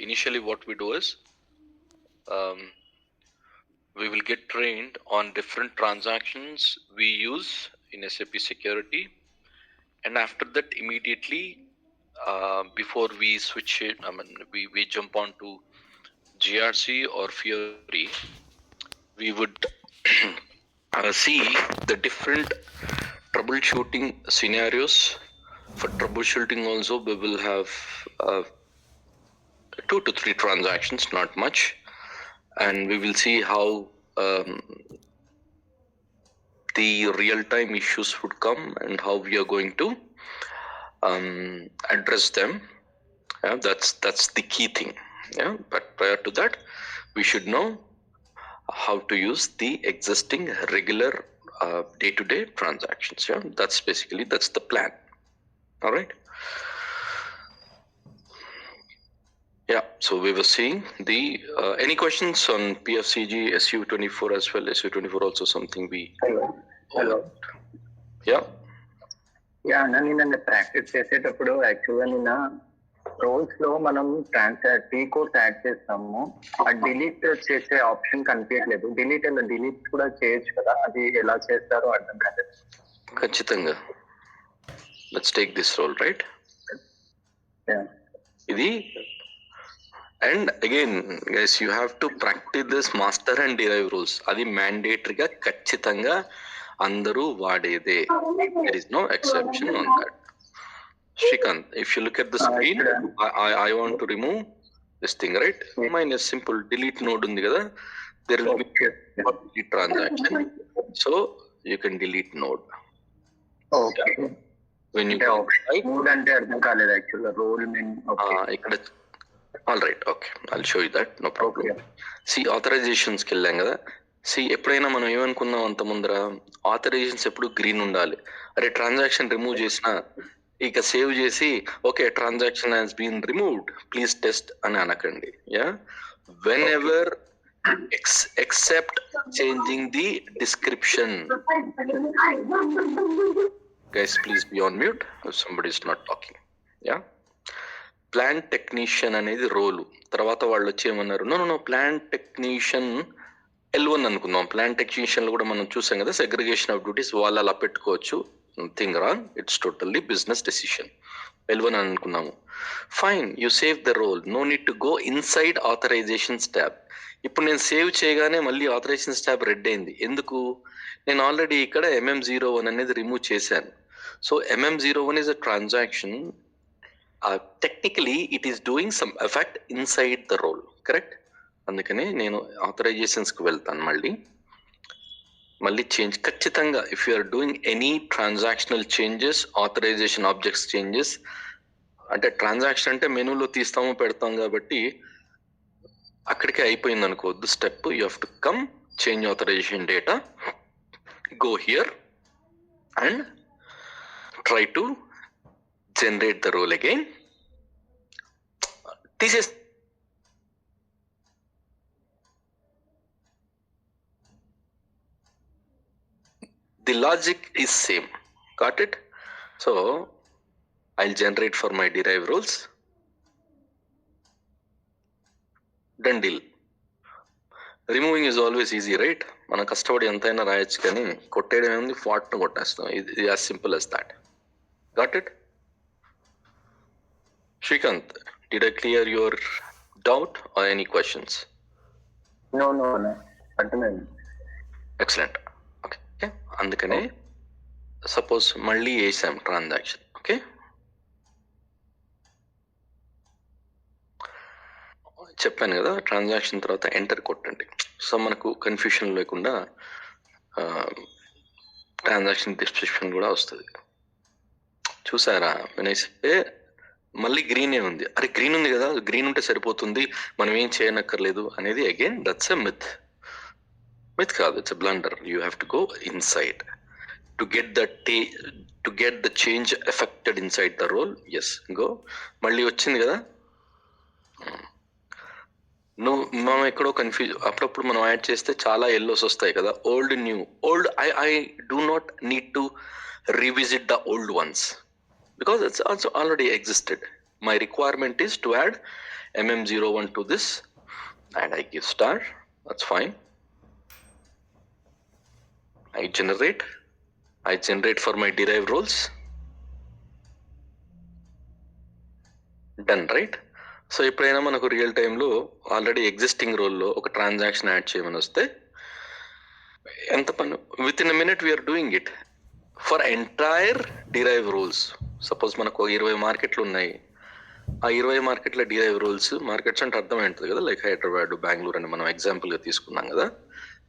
initially what we do is we will get trained on different transactions we use in SAP security, and after that immediately before we switch it, we jump on to GRC or Fiori, we would see the different troubleshooting scenarios. For troubleshooting also we will have 2 to 3 transactions, not much, and we will see how the real-time issues would come and how we are going to address them. That's the key thing. But prior to that, we should know how to use the existing regular day-to-day transactions. That's the plan. All right. Yeah, so we were seeing the any questions on PFCG, SU24 as well? SU24 also something we. Hello. Yeah. Yeah, నిన్న practice చేసేటప్పుడు యాక్చువల్గా నిన్న roles లో మనం tea course add చేస్తాము, ఆ delete చేసే option కనిపించలేదు. డిలీట్ కూడా చేయొచ్చు కదా, అది ఎలా చేస్తారో అర్థం కాలేదు. ఖచ్చితంగా. Let's take this role, right? ఇది and again guys you have to practice this master and derive rules. అది మ్యాండేటరీగా ఖచ్చితంగా అందరూ వాడేదే. There is no exception on that. Shrikant, if you look at the screen, I want to remove this thing, right? Mine is simple, delete node undi kada. There will be delete transaction, so you can delete node. Okay. When you node ante ardham kaleda actually role mean. Okay. All right, okay, I'll show you that, no problem. Okay. See, authorizations కి వెళ్ళాం కదా. ఎప్పుడైనా మనం ఏమనుకున్నాం అంత ముందర, authorisations ఎప్పుడు green ఉండాలి. అరే ట్రాన్సాక్షన్ రిమూవ్ చేసిన ఇక సేవ్ చేసి okay transaction has been removed please test అని అనకండి. Whenever except changing the description. Guys please be on mute if somebody is not talking. Plant technician అనేది రోలు. తర్వాత వాళ్ళు వచ్చి ఏమన్నారు, నో ప్లాంట్ టెక్నీషియన్ L1 అనుకుందాం. Plant technician లో కూడా మనం చూసాం కదా, సెగ్రిగేషన్ ఆఫ్ డ్యూటీస్ వాళ్ళు అలా పెట్టుకోవచ్చు. Nothing wrong, it's totally business decision. L1 అనుకున్నాము, fine, you save the role, no need to go inside authorisations tab. ఇప్పుడు నేను సేవ్ చేయగానే మళ్ళీ ఆథరైజేషన్స్ ట్యాబ్ రెడ్ అయింది. ఎందుకు? నేను ఆల్రెడీ ఇక్కడ MM01 అనేది రిమూవ్ చేశాను. So MM01 is a transaction, technically it is doing some effect inside the role, correct? అందుకనే నేను ఆథరైజేషన్స్కి వెళ్తాను. మళ్ళీ చేంజ్ ఖచ్చితంగా if you are doing any transactional changes, authorisation objects changes, అంటే ట్రాన్సాక్షన్ అంటే మెనూలో తీస్తాము పెడతాం కాబట్టి అక్కడికే అయిపోయింది అనుకోవద్దు step. You have to come, change authorisation data, go here and try to generate the role again. తీసేస్తే the logic is same. Got it? So I'll generate for my derive rules. Done deal. Removing is always easy, right? మన కష్టపడి ఎంతైనా రాయొచ్చు, కానీ కొట్టేయడం ఏముంది, ఫాట్ను కొట్టేస్తాం. ఇది as simple as that. Got it? Shrikant, did I clear your doubt or any questions? No. Excellent. అందుకనే suppose మళ్ళీ వేసాం ట్రాన్సాక్షన్, ఓకే, చెప్పాను కదా ట్రాన్సాక్షన్ తర్వాత ఎంటర్ కొట్టండి. సో మనకు కన్ఫ్యూషన్ లేకుండా ట్రాన్సాక్షన్ డిస్క్రిప్షన్ కూడా వస్తుంది. చూసారా? వినేస్తే మళ్ళీ గ్రీనే ఉంది. అరే గ్రీన్ ఉంది కదా, గ్రీన్ ఉంటే సరిపోతుంది, మనం ఏం చేయనక్కర్లేదు అనేది అగైన్ దట్స్ ఎ మిత్ కాదు, it's a blunder. You have to go inside to get the change effected inside the role. Yes, go. మళ్ళీ వచ్చింది కదా, మనం ఎక్కడో కన్ఫ్యూజ్. అప్పుడప్పుడు మనం యాడ్ చేస్తే చాలా ఎల్లోస్ వస్తాయి కదా, old new. Old I do not need to revisit the old once because it's also already existed. my requirement is to add mm01 to this, and I give star. That's fine. I generate for my derived roles. Done, right? So ఎప్పుడైనా మనకు real టైంలో already existing రోల్లో ఒక transaction add చేయమని వస్తే ఎంత పని, within a minute we're doing it for entire derive rules. Suppose మనకు 20 మార్కెట్లు ఉన్నాయి, ఆ 20 మార్కెట్ల డిరైవ్ రూల్స్, మార్కెట్స్ అంటే అర్థం ఏంటది కదా, లైక్ హైదరాబాద్, బెంగళూరు అని మనం ఎగ్జాంపుల్గా తీసుకున్నాం కదా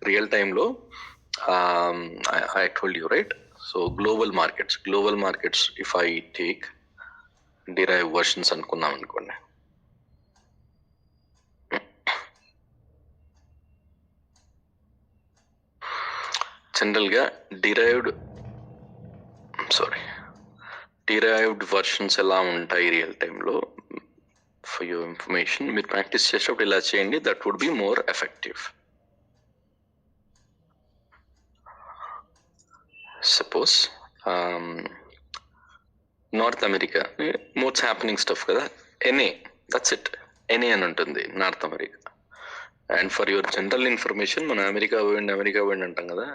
రియల్ టైంలో. I told you right. So global markets if I take derive versions అనుకున్నాం అనుకోండి, జనరల్గా డిరైవ్డ్ వర్షన్స్ ఎలా ఉంటాయి రియల్ టైంలో, ఫర్ యువర్ ఇన్ఫర్మేషన్. మీరు ప్రాక్టీస్ చేసేటప్పుడు ఇలా చేయండి, that would be more effective. Suppose North America, most happening stuff కదా, ఎన్ఏ, దట్స్ ఇట్, ఎన్ఏ అని ఉంటుంది North America. And for your general information, మన అమెరికా పోయింది అంటాం కదా,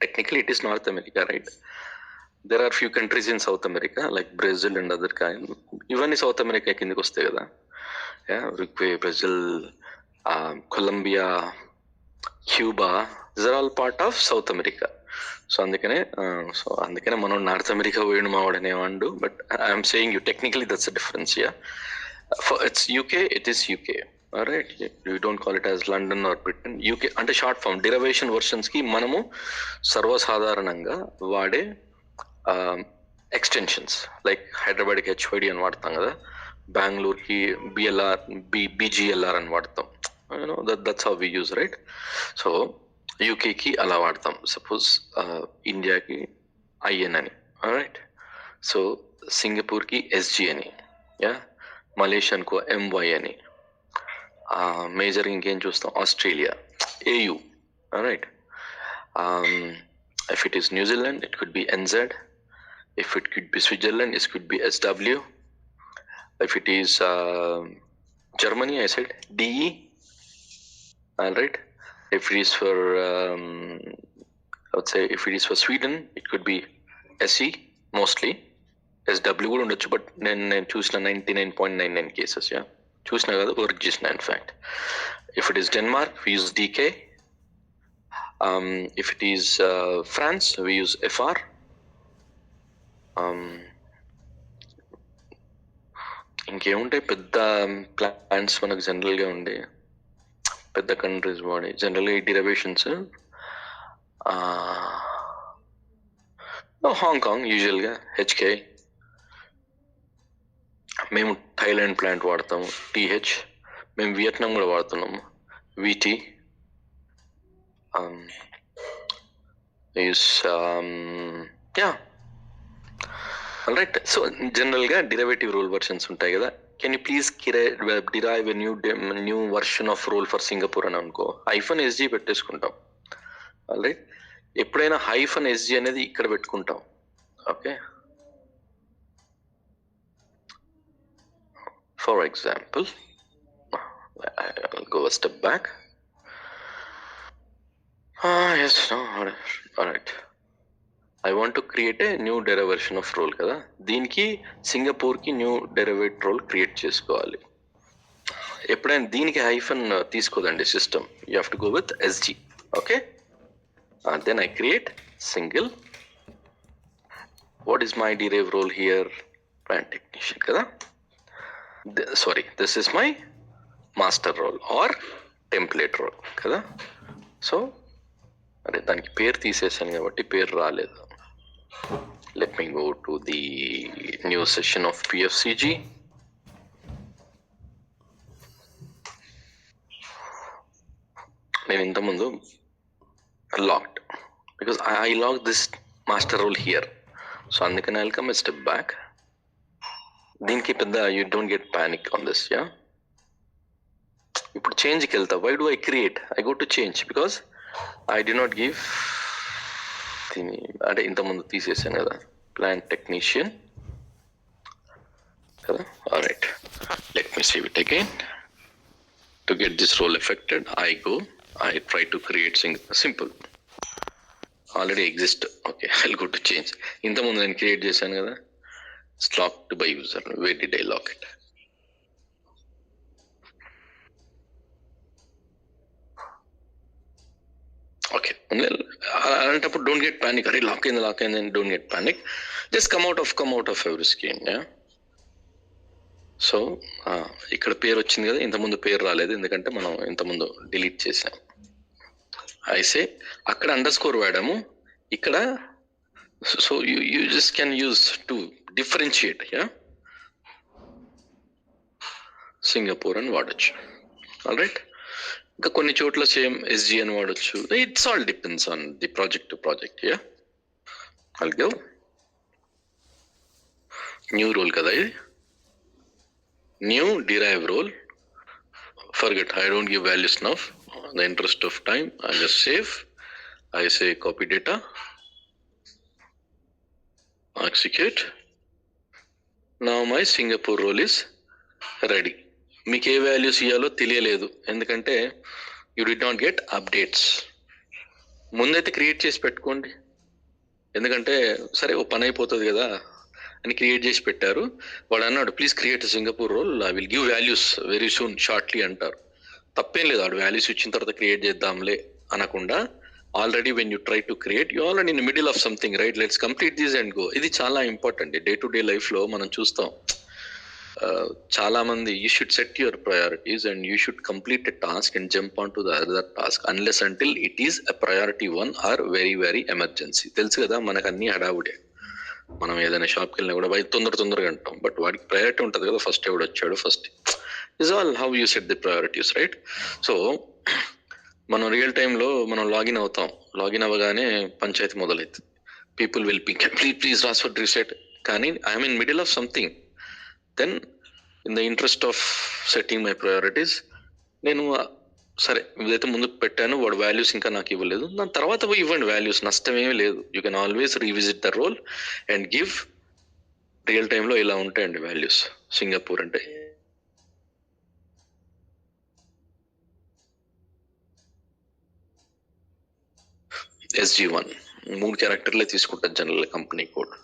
technically it is North America, right? There are few countries in South America like Brazil and other kind. ఇవన్నీ South America కిందకి వస్తాయి కదా, Uruguay, Brazil, Colombia, Cuba, these are all part of South America. So అందుకనే మనం North America పోయిండు మావాడు అనేవాడు, but I'm saying you technically that's a difference. Ya, it's UK, it is UK. Right, you don't call it as London or Britain. UK అంటే short form. Derivation versions కి మనము సర్వసాధారణంగా వాడే ఎక్స్టెన్షన్స్, లైక్ హైదరాబాద్కి HYD అని వాడతాం కదా, బెంగళూరుకి బిఎల్ఆర్, బిజిఎల్ఆర్ అని వాడతాం. That's how we use, right? So యూకేకి అలా వాడతాం. సపోజ్ ఇండియాకి ఐఎన్ అని, రైట్? సో సింగపూర్కి ఎస్జి అని, యా, మలేషియన్కు ఎంవై అని, మేజర్ ఇంకేం చూస్తాం, Australia AU, right? If it is New Zealand, it could be NZ. If it could be Switzerland, it could be SW. If it is Germany, I said DE. All right. If it is for, I would say, if it is for Sweden, it could be SE mostly. SW కూడా ఉండొచ్చు, but నేను చూసిన 99.99 cases, yeah. చూసిన కదా, work చేసిన in fact. If it is Denmark, we use DK. If it is France, we use FR. ఇంకేముంటాయి పెద్ద plans మనకు జనరల్గా ఉండే, పెద్ద కంట్రీస్ వాడే జనరల్గా ఈ డిరైవేషన్స్. హాంకాంగ్ యూజువల్గా హెచ్కే. మేము థైలాండ్ ప్లాంట్ వాడతాము, టీహెచ్. మేము వియట్నాం కూడా వాడుతున్నాము, విటి. Yeah, right. సో జనరల్గా డిరైవేటివ్ రూల్ వర్షన్స్ ఉంటాయి కదా. Can you please derive a new version of rule for Singapore అని అనుకో, హైఫన్ ఎస్జీ పెట్టేసుకుంటాం. రైట్, ఎప్పుడైనా హైఫన్ ఎస్జీ అనేది ఇక్కడ పెట్టుకుంటాం. Okay, for example, I'll go a step back. Yes, no, all right. I want to create a new derivation of role కదా, దీనికి సింగపూర్కి న్యూ డెరివేట్ రోల్ క్రియేట్ చేసుకోవాలి. ఎప్పుడైనా దీనికి హైఫన్ తీసుకోదండి system, you have to go with SG. Okay, then I create single. What is my derive role here? Plant technician కదా. Sorry, this is my master role or template role కదా. So అరే దానికి పేరు తీసేసాను కాబట్టి పేరు రాలేదు. Let me go to the new session of PFCG. నేను ఇంతకుముందు locked because I locked this master role here. So అందుకని I'll come a step back. దీనికి పెద్ద you don't get panic on this, yeah. ఇప్పుడు చేంజ్కి వెళ్తా. Why do I create? I go to change because I did not give అంటే ఇంతకుముందు తీసేసాను కదా, plant technician All right, let me save it again. To get this role affected, I try to create simple. Already exist. Okay, I'll go to change. ఇంతకుముందు నేను create చేశాను కదా, it's locked by user. Where did I lock it? Okay, అలాంటప్పుడు don't get panic. అరే lock అయింది, don't get panic. Just come out of every scheme. Yeah. So ఇక్కడ పేరు వచ్చింది కదా, ఇంతకుముందు పేరు రాలేదు ఎందుకంటే మనం ఇంతకుముందు డిలీట్ చేసాం. అయితే అక్కడ అండర్స్కోర్ వాడాము, ఇక్కడ so you just can use to differentiate. Singapore అని వాడచ్చు. ఆల్ రైట్, ఇంకా కొన్ని చోట్ల సేమ్ ఎస్జి అని వాడచ్చు. It's all depends on the project to project. I'll go new role కదా ఇది, new derive role. Forget, I don't give values now. The interest of time, I just save. I say copy data, execute. Now my Singapore role is ready. మీకు ఏ values ఇవ్వాలో తెలియలేదు ఎందుకంటే you did not get updates. ముందైతే create చేసి పెట్టుకోండి, ఎందుకంటే సరే ఓ పని అయిపోతుంది కదా అని క్రియేట్ చేసి పెట్టారు. వాడు అన్నాడు please create Singapore role, I will give values very soon shortly అంటారు. తప్పేం లేదు, వాడు వాల్యూస్ ఇచ్చిన తర్వాత క్రియేట్ చేద్దాంలే అనకుండా already when you try to create you already in middle of something, right? Let's complete this and go. ఇది చాలా important. Day to day life లో మనం చూస్తాం చాలా మంది you should set your priorities and you should complete a task and jump on to the other task unless until it is a priority 1 or very very emergency. తెలుసు కదా మనకు అన్ని హడావుడే. మనం ఏదైనా షాప్కి వెళ్ళినా కూడా తొందరగా అంటాం, బట్ వాడికి ప్రయారిటీ ఉంటుంది కదా, ఫస్ట్ ఎవడు వచ్చాడు first. Is all how you set the priorities, right? So మనం రియల్ టైంలో మనం లాగిన్ అవుతాం, లాగిన్ అవ్వగానే పంచాయతీ మొదలవుతుంది. People will ping please password reset, కానీ I'm in middle of something. Then in the interest of setting my priorities నేను సరే ఇదైతే ముందు పెట్టాను, వాడు వాల్యూస్ ఇంకా నాకు ఇవ్వలేదు, దాని తర్వాత పోయి ఇవ్వండి వాల్యూస్, నష్టమేమీ లేదు. You can always revisit the role and give. Real టైంలో ఇలా ఉంటాయండి వాల్యూస్ సింగపూర్ అంటే. SG1 3 క్యారెక్టర్లే తీసుకుంటారు జనరల్ కంపెనీ కోడ్.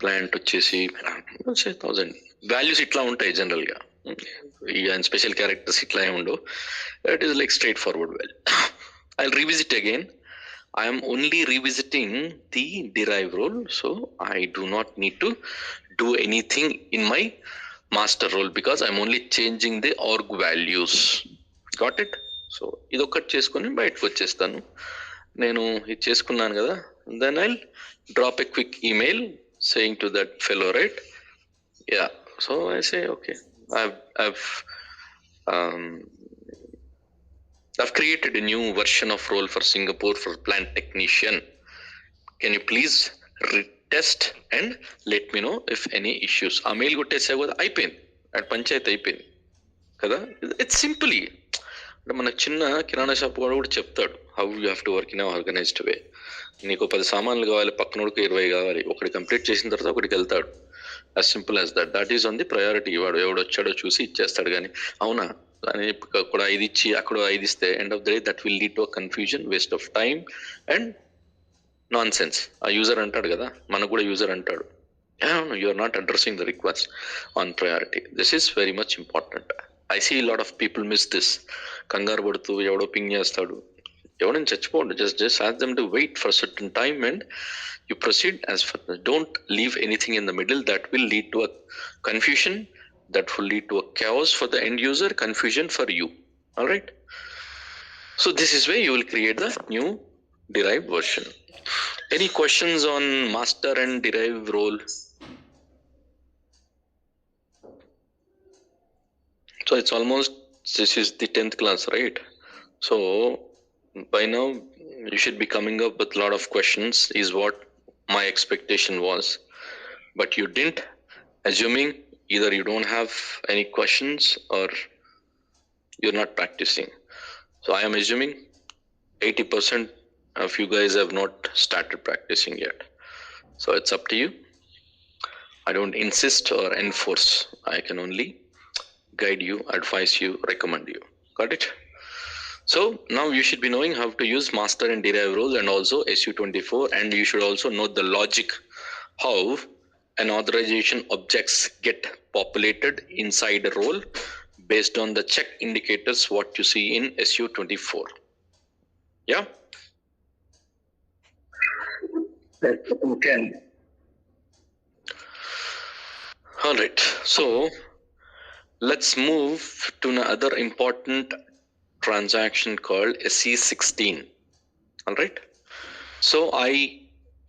ప్లాంట్ వచ్చేసి 1000. వాల్యూస్ ఇట్లా ఉంటాయి జనరల్ గా, స్పెషల్ క్యారెక్టర్స్ ఇట్లా ఉండవు. It is like straight forward value. I will revisit again. I am only revisiting the derive role, so I do not need to do anything in my master role because I'm only changing the org values. Got it? So ఇదొక్కటి చేసుకొని బయటకు వచ్చేస్తాను. నేను ఇది చేసుకున్నాను కదా, then I'll drop a quick email saying to that fellow, right? Yeah. So I say, okay, I've created a new version of role for Singapore for plant technician. Can you please retest and let me know if any issues? ఆ mail కొట్టేసా కదా, అయిపోయింది, అటు పంచాయతీ అయిపోయింది కదా. It's simply అంటే మన చిన్న కిరాణా shop వాడు కూడా చెప్తాడు how you have to work in organized way. నీకు 10 సామాన్లు కావాలి, పక్కనోడికి 20 కావాలి, ఒకటి కంప్లీట్ చేసిన తర్వాత ఒకటికి వెళ్తాడు. as simple as that. That is on the priority. వాడు ఎవడొచ్చాడో చూసి ఇచ్చేస్తాడు. కానీ అవునా అని అక్కడ 5 ఇచ్చి అక్కడ 5 ఇస్తే end of the day that will lead to confusion, waste of time and non sense. ఆ యూజర్ అంటాడు కదా, మనకు కూడా యూజర్ అంటాడు, you are not addressing the request on priority. This is very much important. I see lot of people miss this. కంగారు పడుతూ ఎవడో ping చేస్తాడు, ఎవడని చచ్చిపోండి, just ask them to wait for a certain time and you proceed as further. Don't leave anything in the middle. That will lead to a confusion, that will lead to a chaos for the end user, confusion for you. All right, so this is where you will create the new derived version. Any questions on master and derived role? So it's almost, this is the 10th class, right? So by now you should be coming up with a lot of questions, is what my expectation was, but you didn't. Assuming either you don't have any questions or you're not practicing. So I am assuming 80% of you guys have not started practicing yet. So it's up to you. I don't insist or enforce. I can only guide you, advise you, recommend you. Got it? So now you should be knowing how to use master and derive roles and also SU24, and you should also know the logic how an authorization objects get populated inside a role based on the check indicators what you see in SU24. Yeah? Okay. All right. So let's move to another important transaction called SE16. All right. So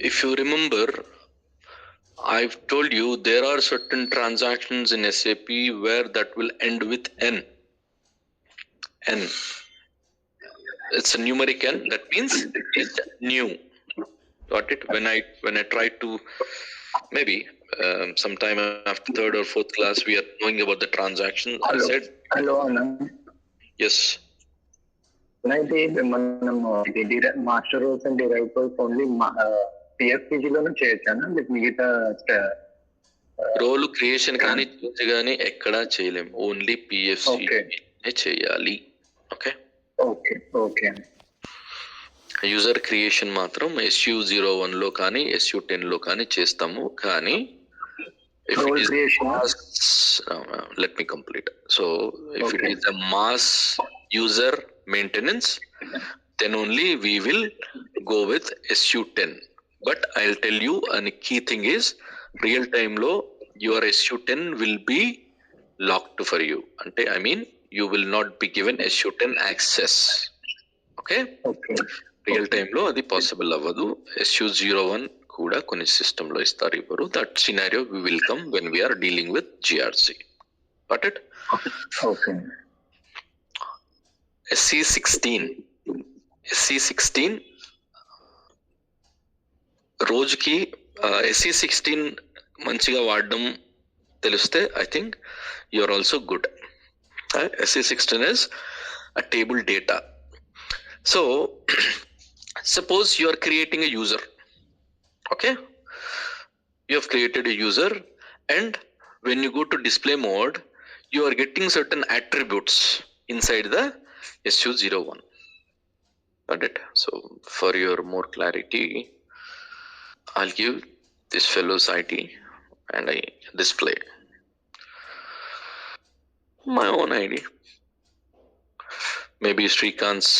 if you remember, I've told you there are certain transactions in SAP where that will end with N. N. It's a numeric N. That means it's new. Got it? When I try to maybe sometime after third or fourth class, we are knowing about the transaction. Hello. I said, hello, Anna. Yes. అయితే మనం master roles and derive roles only PFPG లోనే చేయొచ్చానా లేక మిగతా role creation కానీ కానీ ఎక్కడా చేయలేం, ఓన్లీ పిఎఫ్సి చేయాలి. Okay okay okay. User creation మాత్రం SU01 లో కానీ SU10 లో కానీ చేస్తాము. కానీ let me complete. So if it is a mass user maintenance, then only we will go with SU10. But I'll tell you, a key thing is real time lo your SU10 will be locked for you. I mean you will not be given SU10 access. Okay? Real time లో అది possible అవ్వదు. SU01 కూడా కొన్ని system లో ఇస్తారు, ఇవ్వరు. That scenario we will come when we're dealing with GRC. Got it? SE16 రోజుకి SE16 మంచిగా వాడడం తెలిస్తే I think you are also good. SE16 is a table data. So suppose you are creating a user. Okay, you have created a user, and when you go to display mode, you are getting certain attributes inside the SU01. Got it? So for your more clarity, I'll give this fellow's ID and I display my own ID. Maybe Srikanth's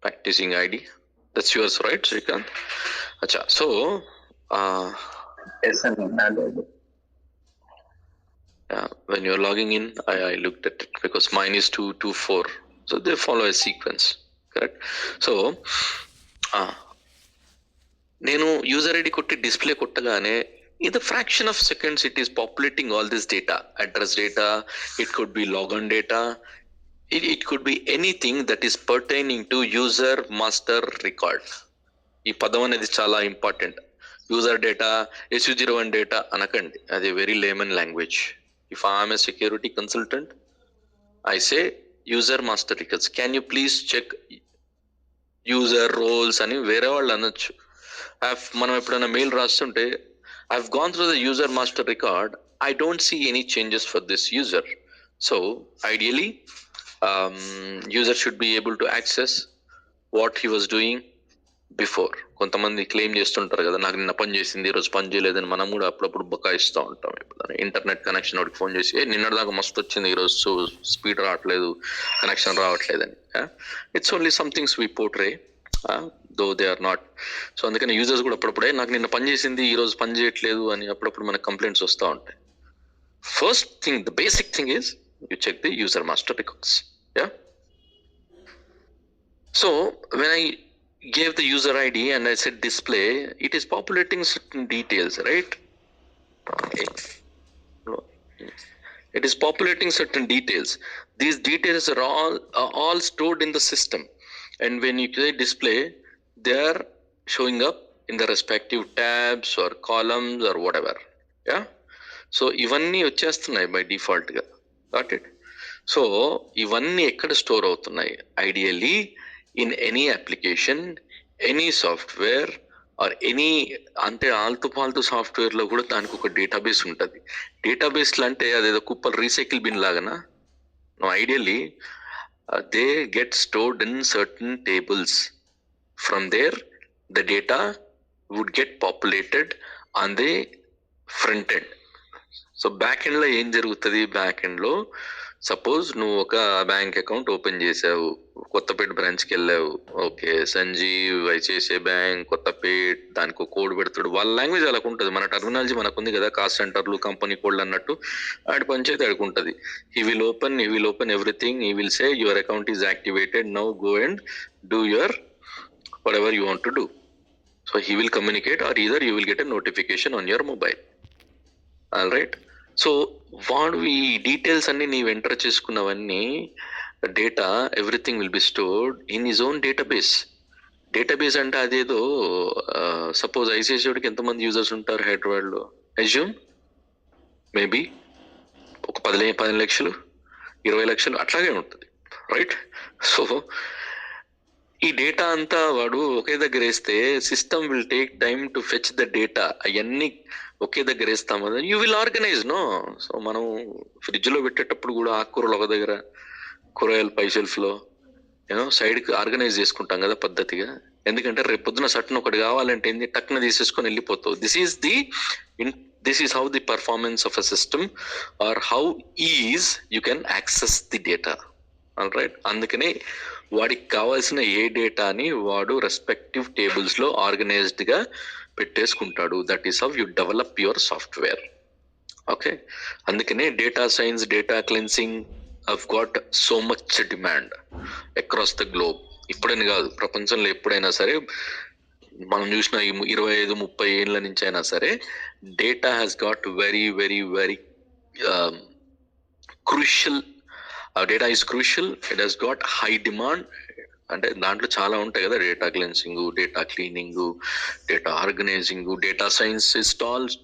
practicing ID. That's yours, right, Srikanth? Acha. So, yes, when you're logging in, I looked at it because mine is 224. So they follow a sequence, correct? So, nenu user ID kotti display kottagane, in the fraction of seconds, it is populating all this data, address data. It could be logon data. It could be anything that is pertaining to user master record. ఈ పదం అనేది చాలా important. User data, SU01 data అనకండి, అది very layman language. If I'm a security consultant, I say user master records, can you please check user roles అని వేరే వాళ్ళు అనొచ్చు. మనం ఎప్పుడైనా మెయిల్ రాస్తుంటే I've gone through the user master record, I don't see any changes for this user. So ideally user should be able to access what he was doing before. కొంతమంది claim చేస్తుంటారు కదా, నాకు నిన్న పని చేసింది ఈరోజు పని చేయలేదని. మనం కూడా అప్పుడప్పుడు బకాయిస్తూ ఉంటాం. ఇప్పుడు ఇంటర్నెట్ కనెక్షన్ వాడికి ఫోన్ చేసి నిన్నటిదాకా మస్తు వచ్చింది, ఈరోజు స్పీడ్ రావట్లేదు, కనెక్షన్ రావట్లేదని. It's only somethings we portray, tho they are not. So అందుకని యూజర్స్ కూడా అప్పుడప్పుడే నాకు నిన్న పని చేసింది ఈరోజు పని చేయట్లేదు అని అప్పుడప్పుడు మనకు కంప్లైంట్స్ వస్తూ ఉంటాయి. First thing, the basic thing is you check the user master records. Yeah. So when I gave the user ID and I said display, it is populating certain details, right? It is populating certain details. These details are all stored in the system, and when you say display, they are showing up in the respective tabs or columns or whatever. Yeah. So ivanni vachestunnayi by default ga. Got it? So ఇవన్నీ ఎక్కడ store అవుతున్నాయి? Ideally in any application, any software or any అంటే ఆల్తు పాల్తు software లో కూడా దానికి ఒక database ఉంటుంది. Database అంటే అదేదో కుప్పలు రీసైకిల్ బిన్ లాగానా? No, ideally they get stored in certain tables. From there the data would get populated on the front end. So back end లో ఏం జరుగుతుంది? బ్యాక్ ఎండ్ లో సపోజ్ నువ్వు ఒక బ్యాంక్ అకౌంట్ ఓపెన్ చేసావు, కొత్తపేట బ్రాంచ్ కి వెళ్ళావు. ఓకే, సంజీవ్ ఐసిఐసిఐ బ్యాంక్ కొత్తపేట, దానికి ఒక కోడ్ పెడతాడు. వాళ్ళ లాంగ్వేజ్ అలా ఉంటుంది. మన టర్మినాలజీ మనకు ఉంది కదా, కాస్ట్ సెంటర్లు కంపెనీ కోడ్లు అన్నట్టు. ఆడి పంచాయతీ ఆడుకుంటది. He will open everything. He will say your account is activated, now go and do your whatever you want to do. So he will communicate, or either you will get a notification on your mobile. All right. So వాడు ఈ details అన్ని నీవు enter చేసుకున్నవన్నీ data, everything will be stored in his own database. Database అంటే అదేదో suppose ఐసిఐసిఐకి ఎంతమంది users ఉంటారు హైదరాబాద్ లో? అజ్యూమ్ మేబీ ఒక 10 లక్షలు, 20 లక్షలు అట్లాగే ఉంటుంది, రైట్? సో ఈ డేటా అంతా వాడు ఒకే దగ్గర వేస్తే system will take time to fetch the data. అవన్నీ ఒకే దగ్గర వేస్తాం కదా, you will organise. No, so మనం ఫ్రిడ్జ్ లో పెట్టేటప్పుడు కూడా ఆకుకూరలు ఒక దగ్గర, కూరగాయలు పై షెల్ఫ్ లో, యూనో సైడ్ కి ఆర్గనైజ్ చేసుకుంటాం కదా పద్ధతిగా. ఎందుకంటే రేపు పొద్దున సట్న ఒకటి కావాలంటే ఏంది, టక్న తీసేసుకొని వెళ్ళిపోతావు. This is how the performance of a system, or how is you can access the data. All right. అందుకనే వాడికి కావాల్సిన ఏ డేటాని వాడు రెస్పెక్టివ్ టేబుల్స్ లో ఆర్గనైజ్డ్ గా పెట్టేసుకుంటాడు. That is how you develop your software. Okay, అందుకనే data science, data cleansing have got so much demand across the globe. ఇప్పుడని కాదు, ప్రపంచంలో ఎప్పుడైనా సరే మనం చూసిన 25-30 ఏళ్ళ నుంచి అయినా సరే data has got very very very crucial. Data is crucial, it has got high demand. అంటే దాంట్లో చాలా ఉంటాయి కదా, data cleansing, data cleaning, data organising, data science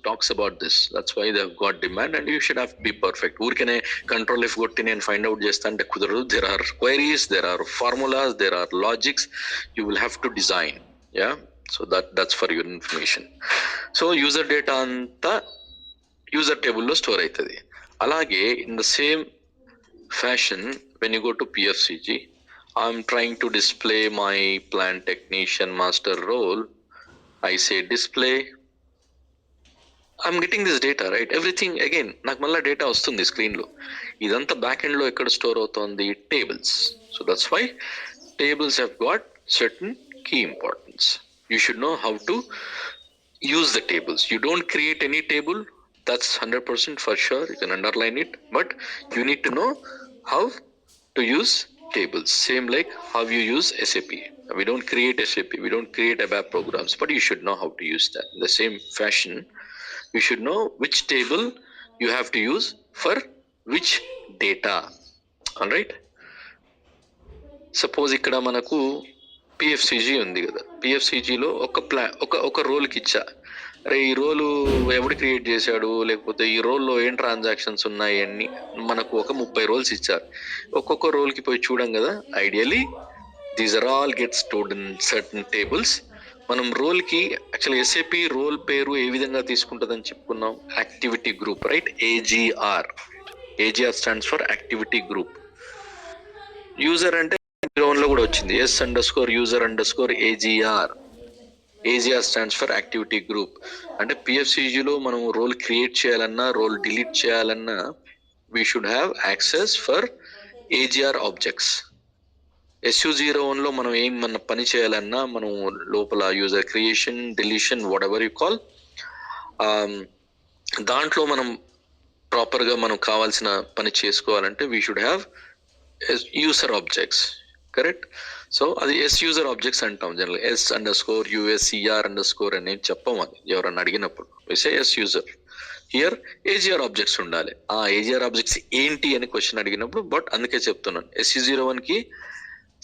talks about this. That's why they have got demand and you should have be perfect. ఊరికనే control F కొట్టి నేను find out చేస్తా అంటే కుదరదు. There are queries, there are formulas, there are logics, you will have to design. Yeah, so that's for your information. So user data అంతా user టేబుల్లో store అవుతుంది. అలాగే in the same fashion, when you go to PFCG, I'm trying to display my plant technician master role. I say display, I'm getting this data, right? Everything again నాకు మళ్ళీ data వస్తుంది screen లో. ఇదంతా back end లో ఎక్కడ store అవుతుంది? Tables. So that's why tables have got certain key importance. You should know how to use the tables. You don't create any table, that's 100% for sure, you can underline it, but you need to know how to use tables. Same like how you use SAP. We don't create SAP, we don't create ABAP programs, but you should know how to use that. In the same fashion, you should know which table you have to use for which data. All right, suppose ikkada manaku పిఎఫ్సిజీ ఉంది కదా, పిఎఫ్సిజీలో ఒక రోల్కి ఇచ్చా, అరే ఈ రోలు ఎవడు create చేశాడు, లేకపోతే ఈ రోల్లో ఏం ట్రాన్సాక్షన్స్ ఉన్నాయి అన్ని మనకు ఒక 30 రోల్స్ ఇచ్చారు. ఒక్కొక్క రోల్కి పోయి చూడం కదా. Ideally these are all get stored in certain tables. మనం రోల్కి యాక్చువల్లీ ఎస్ఏపి రోల్ పేరు ఏ విధంగా తీసుకుంటుందని చెప్పుకున్నాం, activity group, right? AGR stands for activity group. User అంటే లో కూడా వచ్చింది, S_user_AGR. AGR stands for activity group. అంటే పిఎఫ్సిజిలో మనం రోల్ క్రియేట్ చేయాలన్నా, రోల్ డిలీట్ చేయాలన్నా we should have access for AGR objects. SU01 లో మనం ఏమన్నా పని చేయాలన్నా మనం లోపల user creation, deletion, what ever you call, దాంట్లో మనం ప్రాపర్ గా మనం కావాల్సిన పని చేసుకోవాలంటే we should have user objects, correct? So అది యూజర్ ఆబ్జెక్ట్స్ అంటాం జనరల్. S_USER_ అని చెప్పం, అది ఎవరన్నా అడిగినప్పుడు యూజర్. హియర్ ఏజిఆర్ ఆబ్జెక్ట్స్ ఉండాలి. ఆ ఏజిఆర్ ఆబ్జెక్ట్స్ ఏంటి అని క్వశ్చన్ అడిగినప్పుడు, బట్ అందుకే చెప్తున్నాను SU01 కి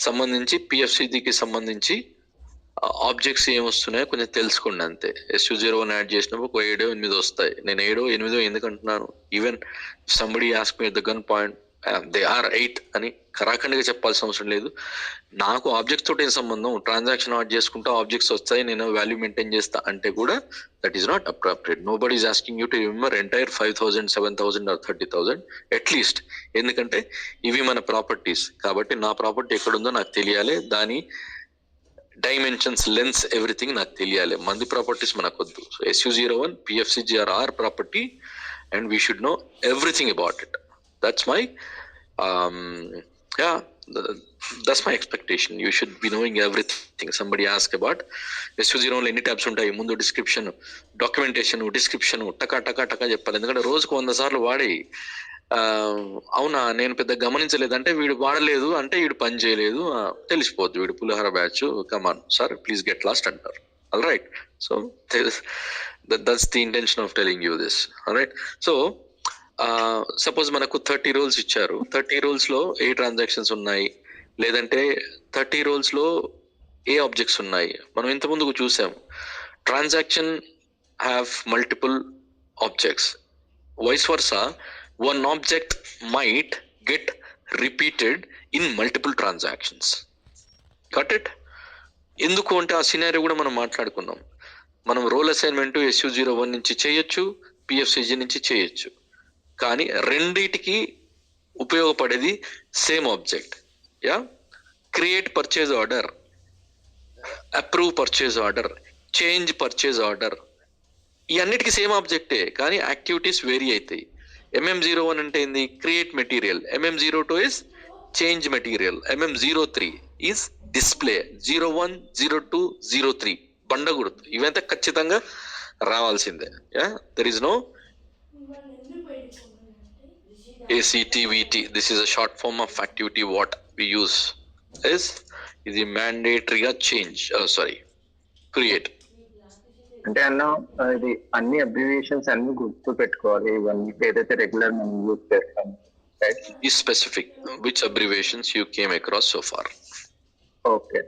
సంబంధించి, పిఎఫ్సిజికి సంబంధించి ఆబ్జెక్ట్స్ ఏమొస్తున్నాయో కొంచెం తెలుసుకోండి అంతే. SU01 యాడ్ చేసినప్పుడు ఒక 7-8 వస్తాయి. నేను 7-8 ఎందుకు అంటున్నాను, even somebody ask me the gun point, they are 8 అని ఖరాఖండిగా చెప్పాల్సిన అవసరం లేదు. నాకు ఆబ్జెక్ట్స్ తోటి ఏం సంబంధం, ట్రాన్సాక్షన్ యాడ్ చేసుకుంటా ఆబ్జెక్ట్స్ వస్తాయి, నేను వాల్యూ మెయింటైన్ చేస్తా అంటే కూడా that is not appropriate. Nobody is asking you to remember entire 5,000, 7,000 or 30,000 at least. ఎందుకంటే ఇవి మన ప్రాపర్టీస్ కాబట్టి నా ప్రాపర్టీ ఎక్కడుందో నాకు తెలియాలి, దాని డైమెన్షన్స్, లెన్స్, ఎవ్రీథింగ్ నాకు తెలియాలి. మంది ప్రాపర్టీస్ మనకు వద్దు. So SU01 PFCG are our property and we should know everything about it. That's my that's my expectation. You should be knowing everything. Somebody asked about SU01 ఎన్ని tabs ఉంటాయి, ముందు description, documentation, description, టకా చెప్పాలి. ఎందుకంటే రోజుకు 100 సార్లు వాడి అవునా నేను పెద్ద గమనించలేదు అంటే వీడు వాడలేదు అంటే వీడు పని చేయలేదు తెలిసిపోద్ది, వీడు పులిహార batch, come on sir please get lost అంటారు. All right, so that's the intention of telling you this. All right, so suppose మనకు 30 రోల్స్ ఇచ్చారు. 30 రోల్స్ లో ఏ ట్రాన్సాక్షన్స్ ఉన్నాయి, లేదంటే 30 రోల్స్ లో ఏ ఆబ్జెక్ట్స్ ఉన్నాయి. మనం ఇంత ముందుకు చూసాము, transaction have multiple objects, vice versa one object might get repeated in multiple transactions. Got it? ఎందుకు అంటే ఆ సినారియో కూడా మనం మాట్లాడుకున్నాం. మనం రోల్ అసైన్మెంట్ SU01 నుంచి చేయొచ్చు, PFCG నుంచి చేయొచ్చు, కానీ రెండిటికి ఉపయోగపడేది same object. Yeah, create purchase order, approve purchase order, change purchase order, ఈ అన్నిటికీ సేమ్ ఆబ్జెక్టే కానీ యాక్టివిటీస్ వేరీ అవుతాయి. MM01 అంటే ఏంది, create material, MM02 is change material, MM03 is display, 01, 02, 03 బండ గుర్తు, ఇవంతా ఖచ్చితంగా రావాల్సిందే. There is no ACTVT. This is a short form of activity. What we use is ఇది మ్యాండేటరీగా చేంజ్ క్రియేట్. అంటే అన్న ఇది అన్ని అబ్రివియేషన్స్ అన్ని గుర్తు పెట్టుకోవాలి, ఇవన్నీ ఏదైతే రెగ్యులర్ మనం యూజ్ చేస్తాం. Be specific which abbreviations you came across so far. Okay.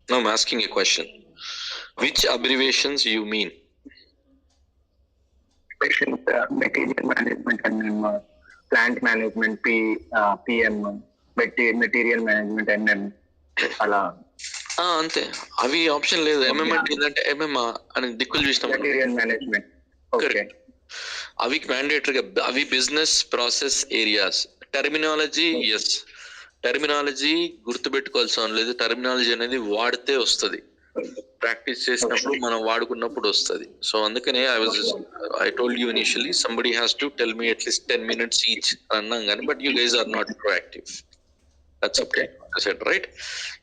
Now I'm asking a question. Which abbreviations you mean? Material management and plant management PM, material management MM అలా అంతే, అవి ఆప్షన్ లేదు. MM అంటే ఏంటంటే MM అని దిక్కులు చూసినాం. Material management, okay, అవి మ్యాండేటరీగా అవి business process areas. Terminology, yes, terminology గుర్తుపెట్టుకోవాల్సిన లేదు. టర్మినాలజీ అనేది వాడితే వస్తుంది, ప్రాక్టీస్ చేసినప్పుడు మనం వాడుకున్నప్పుడు వస్తుంది. సో అందుకనే I told you initially somebody has to tell me at least 10 minutes each అన్నాం కానీ, but you guys are not proactive. That's okay. I said, right?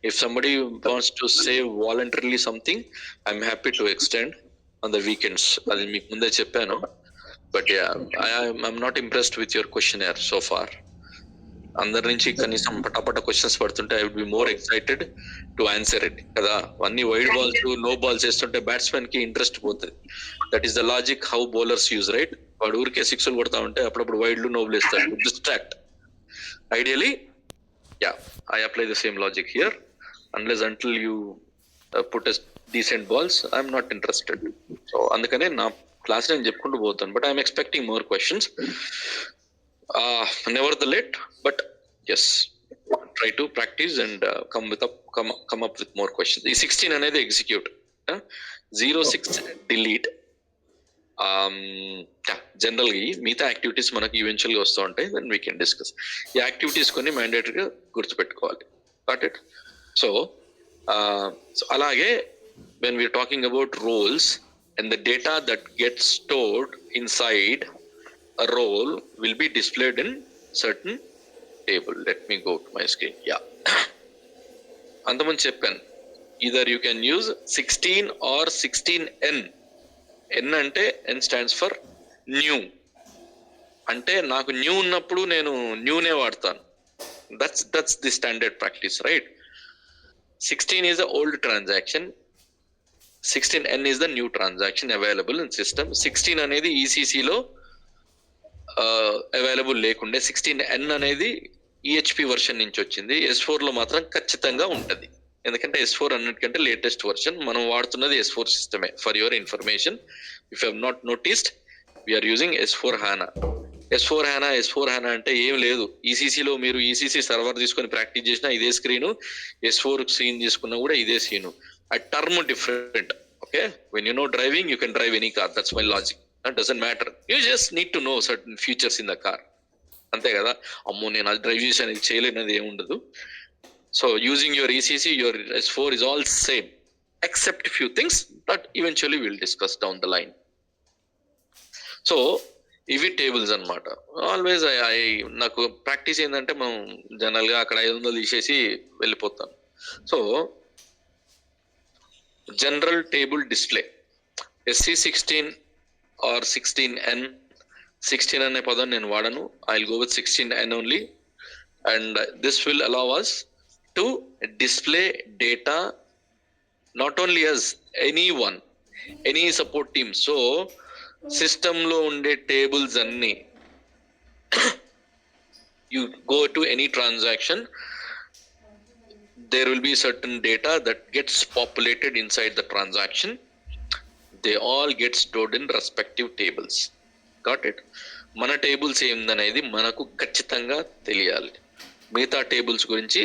If somebody wants to say voluntarily something, I'm happy to extend on the weekends. Adi meeku munde cheppanu. But yeah, I'm not impressed with your questionnaire so far. అందరి నుంచి కనీసం పటాపట questions పడుతుంటే I would be more excited to answer it. కదా, అన్ని wide balls, no balls వేస్తుంటే batsmen కి interest పోతుంది. That is the logic how bowlers use, right? వాడు ఊరికే సిక్స్లు కొడతా ఉంటే అప్పుడప్పుడు వైడ్లు నోబులు వేస్తాడు, distract. Ideally, yeah, I apply the same logic here. Unless until you put a decent balls, I'm not interested. So andukane na class నేను చెప్పుకుంటూ పోతాను, but I'm expecting more questions. Nevertheless, but yes, try to practice and come up with more questions. ఈ 16 అనేది execute, 06 delete. General గా మిగతా activities మనకి eventual గా వస్తూ ఉంటాయి, దెన్ వీ కెన్ డిస్కస్. ఈ యాక్టివిటీస్ కొన్ని మ్యాండేటరీగా గుర్తుపెట్టుకోవాలి. Got it? సో అలాగే when we're talking about roles and the data that gets stored inside a role will be displayed in certain table. Let me go to my screen. Yeah. అంతమంది చెప్పాను, either you can use 16 or 16N. N అంటే N stands for new. అంటే నాకు new ఉన్నప్పుడు నేను న్యూనే వాడతాను. That's the standard practice, right? 16 is the old transaction. 16N is the new transaction available in system. 16 అనేది ECC లో అవైలబుల్ లేకుండే, 16N అనేది EHP వర్షన్ నుంచి వచ్చింది. S4 లో మాత్రం ఖచ్చితంగా ఉంటది, ఎందుకంటే S4 అన్నిటికంటే లేటెస్ట్ వర్షన్. మనం వాడుతున్నది S4 సిస్టమే. For your information, if you have not noticed, we are using S4 HANA. S4 HANA అంటే ఏం లేదు. ఈసీసీలో మీరు ఈసీసీ సర్వర్ తీసుకొని ప్రాక్టీస్ చేసినా ఇదే స్క్రీను, S4 సీన్ తీసుకున్నా కూడా ఇదే సీను. ఆ term different. Okay, when you know driving you can drive any car, that's my logic. That doesn't matter, you just need to know certain features in the car. అంతే కదా. అమ్మో నేను అది drive చేసి ఇది చేయలేనది ఏముండదు. So using your ECC, your S4 is all same except few things that eventually we'll discuss down the line. So ఇవి tables అన్నమాట. ఆల్వేస్ నాకు ప్రాక్టీస్ ఏంటంటే మనం జనరల్ గా అక్కడ 500 తీసేసి వెళ్ళిపోతాం. So general table display SC16 or 16N. 16 అనే పదం నేను వాడను. I will go with 16N only. And this will allow us to display data not only as anyone, any support team. So system లో ఉండే టేబుల్స్ అన్ని you go to any transaction, there will be certain data that gets populated inside the transaction. They all get stored in respective tables. Got it? మన tables ఏందనేది మనకు ఖచ్చితంగా తెలియాలి. మిగతా tables గురించి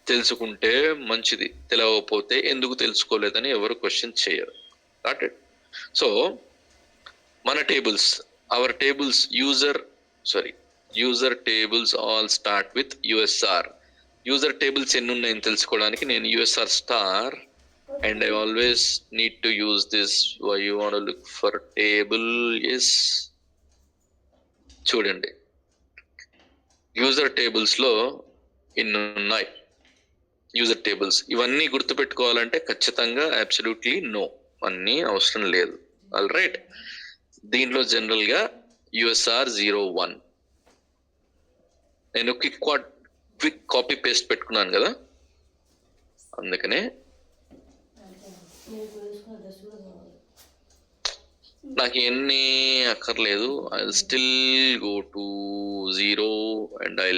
తెలుసుకుంటే మంచిది, తెలియకపోతే ఎందుకు తెలుసుకోలేదని ఎవరు క్వశ్చన్ చేయరు. Got it? సో మన tables, our tables user tables all start with USR. User tables ఎన్ని ఉన్నాయని తెలుసుకోవడానికి నేను USR star, and I always need to use this. Why you want to look for table is, చూడండి user tables లో ఇన్ని ఉన్నాయి. User tables ఇవన్నీ గుర్తుపెట్టుకోవాలంటే ఖచ్చితంగా అబ్సల్యూట్లీ నో, అన్నీ అవసరం లేదు. All right. దీంట్లో జనరల్ గా యూఎస్ఆర్ 01 నేను క్విక్ కాపీ పేస్ట్ పెట్టుకున్నాను కదా, అందుకనే నాకు ఎన్ని అక్కర్లేదు. I still go to 0 and I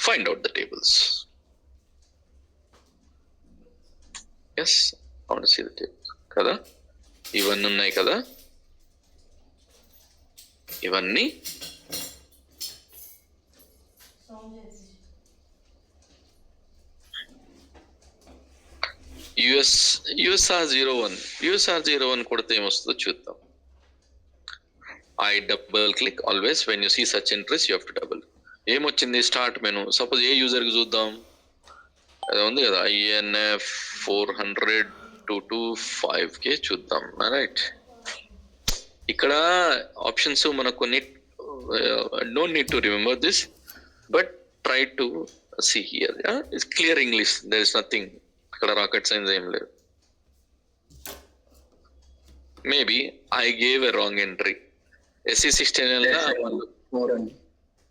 find out the tables. Yes, I want to see the tables కదా. ఇవన్నీ ఉన్నాయి కదా, ఇవన్నీ యూఎస్ఆర్ 01 కొడితే ఏమొస్తుందో చూద్దాం. I double click. Always when you see such entries you have to double. ఏమొచ్చింది? Start menu. Suppose a user కి చూద్దాం, అది ఉంది కదా INF 400-225K చూద్దాం. రైట్, ఇక్కడ ఆప్షన్స్ మనకు కొన్ని don't need to remember this, but try to see here. It's clear English, there is nothing. ఇక్కడ రాకెట్ సైన్స్ ఏం లేదు. Maybe I gave a wrong entry. SC16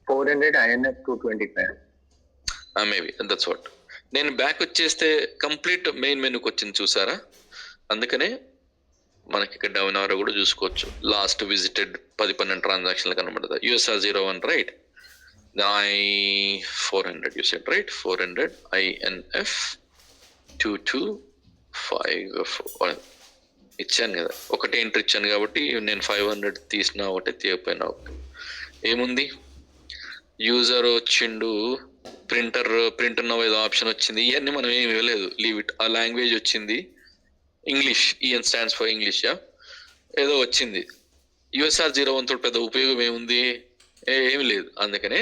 400 INF 225. Maybe that's what. నేను back వచ్చేస్తే complete main మెనూకి వచ్చింది చూసారా. అందుకనే మనకి ఇక్కడ డౌన్ అవర్ కూడా చూసుకోవచ్చు. లాస్ట్ విజిటెడ్ 10-12 ట్రాన్సాక్షన్లు కనబడతాయి. USR 01 right, I400 you said right, 400 INF 225 ఇచ్చాను కదా, ఒకటి ఎంట్రీ ఇచ్చాను కాబట్టి నేను 500 తీసినా ఒకటి తీయకపోయినా ఒకటి. ఏముంది, యూజర్ వచ్చిండు, ప్రింటర్ నో ఏదో ఆప్షన్ వచ్చింది, ఇవన్నీ మనం ఏమి ఇవ్వలేదు, లీవ్ ఇట్. ఆ లాంగ్వేజ్ వచ్చింది English, EN stands for English, ఏదో వచ్చింది. యూఎస్ఆర్ 01 తోటి పెద్ద ఉపయోగం ఏముంది, ఏమి లేదు. అందుకనే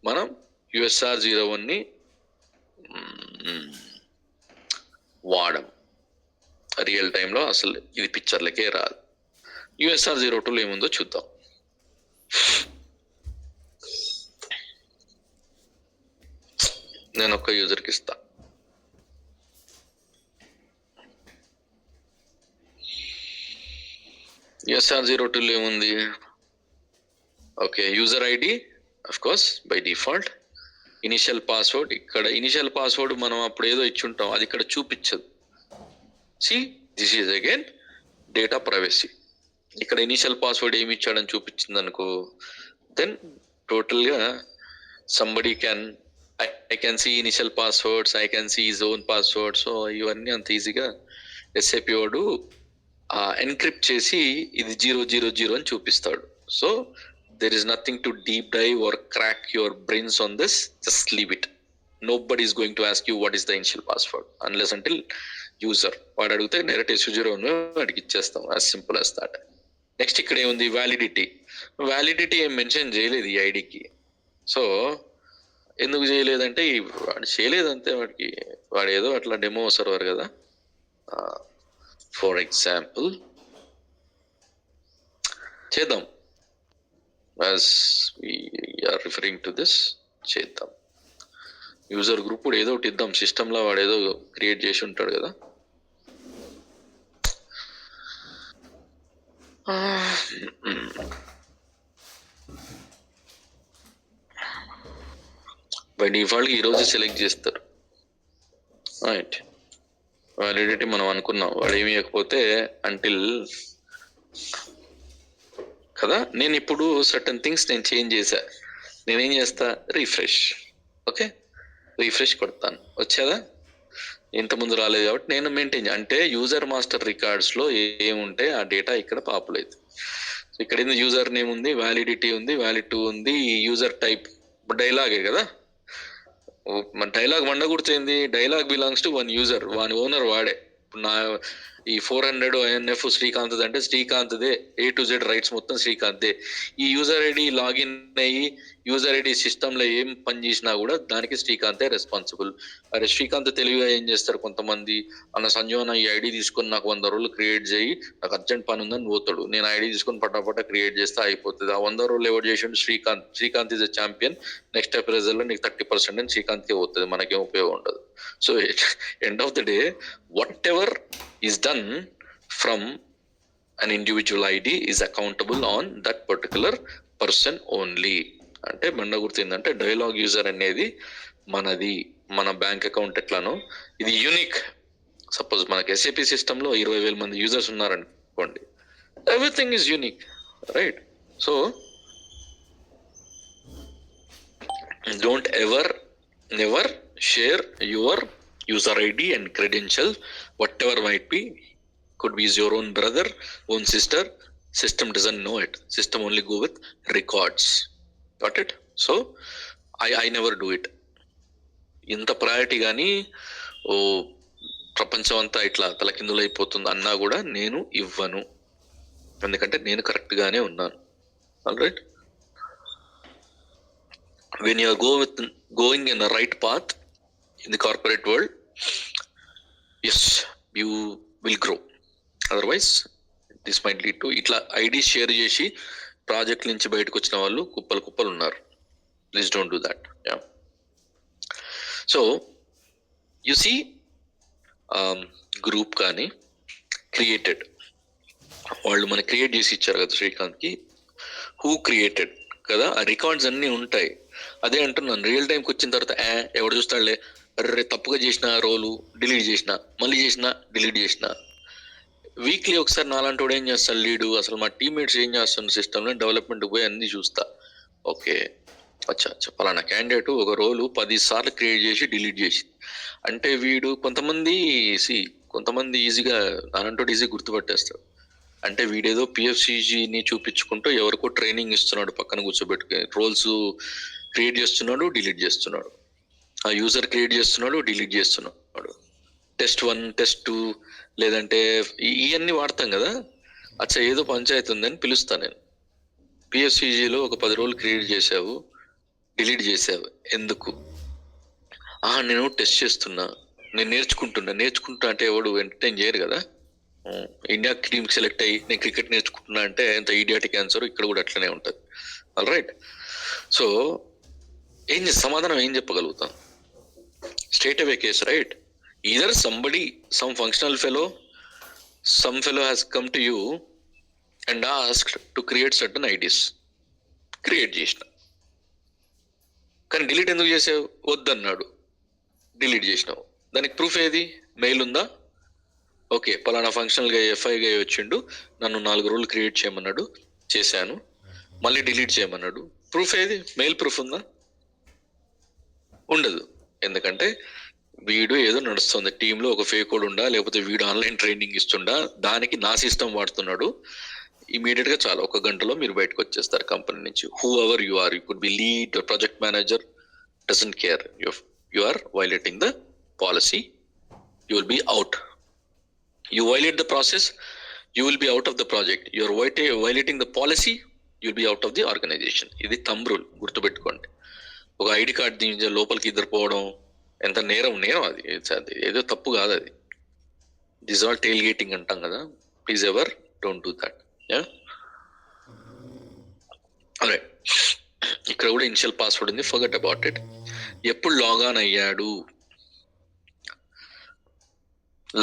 మనం యూఎస్ఆర్ 01ని వాడం. రియల్ టైంలో అసలు ఇది పిక్చర్లకే రాదు. యూఎస్ఆర్ 02లో ఏముందో చూద్దాం. నేను ఒక్క యూజర్కి ఇస్తా. యూఎస్ఆర్ 02లో ఏముంది, okay, user ID of course by default, initial password. ఇక్కడ ఇనిషియల్ పాస్వర్డ్ మనం అప్పుడు ఏదో ఇచ్చుంటాం, అది ఇక్కడ చూపించదు. See this is again data privacy. ఇక్కడ ఇనిషియల్ పాస్వర్డ్ ఏమి ఇచ్చాడని చూపించింది అనుకో, దెన్ టోటల్ గా somebody can I can see initial passwords, I can see John password. So ఇవన్నీ అంత ఈజీగా SAP వాడు ఎన్క్రిప్ట్ చేసి ఇది 000 అని చూపిస్తాడు. So there is nothing to deep dive or crack your brains on this. Just leave it. Nobody is going to ask you what is the initial password unless until user వాడు అడిగితే direct S0 వాడికి ఇచ్చేస్తాం. as simple as that. Next ఇక్కడ ఏముంది, validity ఏం mention చేయలేదు ఈ ఐడికి. సో ఎందుకు చేయలేదంటే వాడు చేయలేదంతే, వాడు ఏదో అట్లా డెమో సర్వర్ కదా. ఫర్ ఎగ్జాంపుల్ చేద్దాం, as we are referring to this చేద్దాం. యూజర్ గ్రూప్ కూడా ఏదో ఒకటి ఇద్దాం, సిస్టంలో వాడు ఏదో క్రియేట్ చేసి ఉంటాడు కదా. బై డిఫాల్ట్ ఈరోజు సెలెక్ట్ చేస్తారు. రైట్, వ్యాలిడిటీ మనం అనుకున్నాం, వాడు ఏమి ఇవ్వకపోతే అంటిల్ కదా. నేను ఇప్పుడు సర్టన్ థింగ్స్ నేను చేంజ్ చేశా, నేనేం చేస్తా, రీఫ్రెష్. ఓకే, రీఫ్రెష్ కొడతాను, వచ్చేదా? ఇంతకుముందు రాలేదు కాబట్టి నేను మెయింటైన్, అంటే యూజర్ మాస్టర్ రికార్డ్స్ లో ఏముంటే ఆ డేటా ఇక్కడ పాపుల్ అవుతుంది. సో ఇక్కడ ఏంది, యూజర్ నేమ్ ఉంది, వ్యాలిడిటీ ఉంది, వ్యాలిడ్2 ఉంది, యూజర్ టైప్ డైలాగే కదా. మన డైలాగ్ మండగుర్తయింది, dialog belongs to one user, వాని ఓనర్ వాడే. ఇప్పుడు నా ఈ 400 INF శ్రీకాంత్ అంటే శ్రీకాంత్దే, A to Z రైట్స్ మొత్తం శ్రీకాంత్దే. ఈ యూజర్ ఐడి లాగిన్ అయ్యి యూజర్ ఐడి సిస్టంలో ఏం పని చేసినా కూడా దానికి శ్రీకాంతే రెస్పాన్సిబుల్. అరే శ్రీకాంత్ తెలివిగా ఏం చేస్తారు కొంతమంది, అన్న సంజీవన ఈ ఐడి తీసుకొని నాకు 100 రోజులు క్రియేట్ చేయి, నాకు అర్జెంట్ పని ఉందని పోతాడు. నేను ఐడి తీసుకొని పటాపట క్రియేట్ చేస్తే అయిపోతుంది. ఆ 100 రోజులు ఎవరు చేసిండు, Srikanth is a champion. Next appraisal లో నీకు 30% అని శ్రీకాంత్కే పోతుంది, మనకేం ఉపయోగం ఉండదు. So end of the day what ever is done from an individual ID is accountable on that particular person only. అంటే బండ గుర్తిందంటే డైలాగ్ యూజర్ అనేది మనది, మన బ్యాంక్ అకౌంట్ ఎట్లానో ఇది యూనిక్. సపోజ్ మనకి SAP సిస్టమ్ లో 20,000 మంది యూజర్స్ ఉన్నారనుకోండి, everything is unique, right? So don't never share your user ID and credential, whatever might be. Could be your own brother, own sister. System doesn't know it. System only go with records. Got it? So I never do it. ఇంత priority కానీ ఓ ప్రపంచం అంతా ఇట్లా తలకిందులు అయిపోతుంది అన్నా కూడా నేను ఇవ్వను, ఎందుకంటే నేను కరెక్ట్ గానే ఉన్నాను. Alright, when you are going in the right path in the corporate world, yes, you will grow. Otherwise this might lead to ఇట్లా ఐడి షేర్ చేసి ప్రాజెక్ట్ నుంచి బయటకు వచ్చిన వాళ్ళు కుప్పలు ఉన్నారు. Please don't do that. So you see group కానీ created, వాళ్ళు మనకి క్రియేట్ చేసి ఇచ్చారు కదా శ్రీకాంత్కి, హూ క్రియేటెడ్ కదా, ఆ రికార్డ్స్ అన్నీ ఉంటాయి. అదే అంటున్నాను, రియల్ టైంకి వచ్చిన తర్వాత ఎవడు చూస్తాడులే, అర్రే తప్పుగా చేసిన రోలు డిలీట్ చేసిన, మళ్ళీ చేసిన డిలీట్ చేసిన. వీక్లీ ఒకసారి నాలాంటి వాడు ఏం చేస్తాడు, లీడు అసలు మా టీమ్మేట్స్ ఏం చేస్తున్న సిస్టమ్లో డెవలప్మెంట్ పోయి అన్ని చూస్తా. ఓకే, అచ్చా పలానా క్యాండిడేట్ ఒక రోలు 10 సార్లు క్రియేట్ చేసి డిలీట్ చేసి, అంటే వీడు కొంతమంది ఈజీగా నాలంటోడు ఈజీగా గుర్తుపట్టేస్తాడు. అంటే వీడేదో PFCGని చూపించుకుంటూ ఎవరికో ట్రైనింగ్ ఇస్తున్నాడు, పక్కన కూర్చోబెట్టుకుని రోల్స్ క్రియేట్ చేస్తున్నాడు, డిలీట్ చేస్తున్నాడు, ఆ యూజర్ క్రియేట్ చేస్తున్నాడు, డిలీట్ చేస్తున్నాడు. టెస్ట్ 1, టెస్ట్ 2 లేదంటే ఇవన్నీ వాడతాం కదా. అచ్చా ఏదో పంచాయతీ ఉందని పిలుస్తాను నేను. PFCGలో ఒక 10 రోజులు క్రియేట్ చేసావు, డిలీట్ చేసావు, ఎందుకు? నేను టెస్ట్ చేస్తున్నా, నేను నేర్చుకుంటా అంటే ఎవడు ఎంటర్టైన్ చేయరు కదా. ఇండియా టీమ్కి సెలెక్ట్ అయ్యి నేను క్రికెట్ నేర్చుకుంటున్నా అంటే ఎంత ఈడియాటిక్ ఆన్సర్, ఇక్కడ కూడా అట్లనే ఉంటుంది. ఆల్ రైట్, సో సమాధానం ఏం చెప్పగలుగుతాం? Straight away case, right? Either some functional fellow has come to you and asked to create certain IDs. Create చేసిన, కానీ డిలీట్ ఎందుకు చేసావు? వద్దన్నాడు, డిలీట్ చేసినావు. దానికి ప్రూఫ్ ఏది? మెయిల్ ఉందా? ఓకే, పలానా ఫంక్షనల్గా FI వచ్చిండు, నన్ను 4 రోజులు క్రియేట్ చేయమన్నాడు, చేశాను, మళ్ళీ డిలీట్ చేయమన్నాడు. ప్రూఫ్ ఏది? మెయిల్ ప్రూఫ్ ఉందా? ఉండదు. ఎందుకంటే వీడు ఏదో నడుస్తుంది టీంలో, ఒక ఫేక్ కోడ్ ఉండా, లేకపోతే వీడు ఆన్లైన్ ట్రైనింగ్ ఇస్తుండా, దానికి నా సిస్టమ్ వాడుతున్నాడు. ఇమీడియట్ గా చాలా ఒక గంటలో మీరు బయటకు వచ్చేస్తారు కంపెనీ నుంచి. Whoever you are, you could be lead project manager, doesn't care. You are violating the policy, you will be out. You violate the process, you will be out of the project. You are violating the policy, you will be out of the organization. ఇది thumb rule, గుర్తుపెట్టుకోండి. ఒక ID card దీని లోపలికి ఇద్దరు పోవడం ఎంత నేరం అది ఏదో తప్పు కాదు అది. దిస్ ఆల్ టెయిల్ గేటింగ్ అంటాం కదా. Please ever don't do that. Right, ఇక్కడ కూడా ఇనిషియల్ పాస్వర్డ్ ఉంది, ఫర్గెట్ అబౌట్ ఇట్. ఎప్పుడు లాగాన్ అయ్యాడు?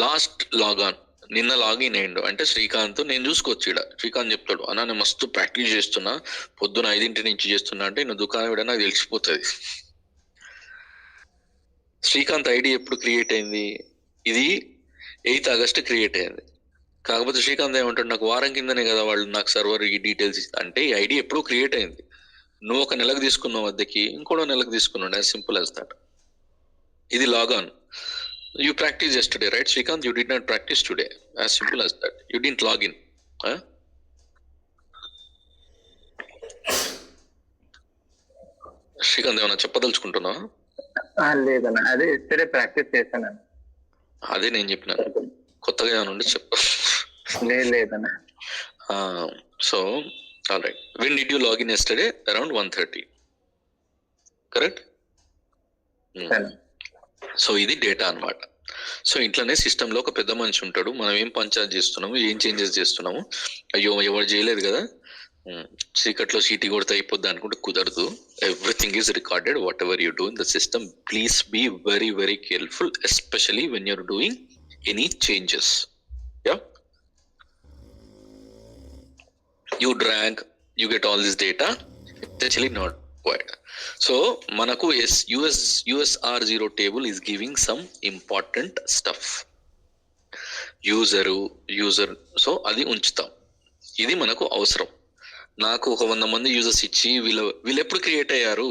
లాస్ట్ లాగాన్ నిన్న లాగిన్ అయ్యిండు అంటే శ్రీకాంత్, నేను చూసుకోవచ్చు ఇక్కడ. శ్రీకాంత్ చెప్తాడు, అన్నా నేను మస్తు ప్రాక్టీస్ చేస్తున్నా, పొద్దున 5 నుంచి చేస్తున్నా అంటే నా దుకాణం కూడా నాకు తెలిసిపోతుంది. శ్రీకాంత్ ఐడి ఎప్పుడు క్రియేట్ అయింది? ఇది 8th ఆగస్ట్ క్రియేట్ అయింది. కాకపోతే శ్రీకాంత్ ఏమంటాడు, నాకు వారం కిందనే కదా వాళ్ళు నాకు సర్వర్ ఈ డీటెయిల్స్ అంటే ఈ ఐడి ఎప్పుడు క్రియేట్ అయింది. నువ్వు ఒక నెలకు తీసుకున్నావు అద్దెకి, ఇంకోటో నెలకు తీసుకున్నాడు, యాజ్ సింపుల్ యాజ్ దట్. ఇది log on. You practiced yesterday, right, Srikanth? You did not practice today. As simple as that. You didn't log in. Huh? Srikanth ఏమన్నా చెప్పదలుచుకుంటున్నావా? లేదన్నా, అదే ఇస్తే ప్రాక్టీస్ చేశాను. అదే నేను చెప్పినాను, కొత్తగా ఏమైనా ఉండి చెప్పు. లేదన్నా. So all right, when did you login yesterday? Around 1:30, correct? So ఇది డేటా అన్నమాట. సో ఇంట్లోనే సిస్టమ్ లో ఒక పెద్ద మనిషి ఉంటాడు. మనం ఏం పంచాయత్ చేస్తున్నాము, ఏం చేంజెస్ చేస్తున్నాము, అయ్యో ఎవరు చేయలేదు కదా, చీకట్లో సీటీ కొడితే అయిపోద్ది అనుకుంటే కుదరదు. Everything is recorded, whatever you do in the system. Please be very very careful, especially when you're doing any changes. Yeah, you drag, you get all this data. It's actually not required. So మనకు USR0 table is giving some important stuff. User, so అది ఉంచుతాం. ఇది మనకు అవసరం. నాకు ఒక 100 మంది users ఇచ్చి వీళ్ళు ఎప్పుడు క్రియేట్ అయ్యారు,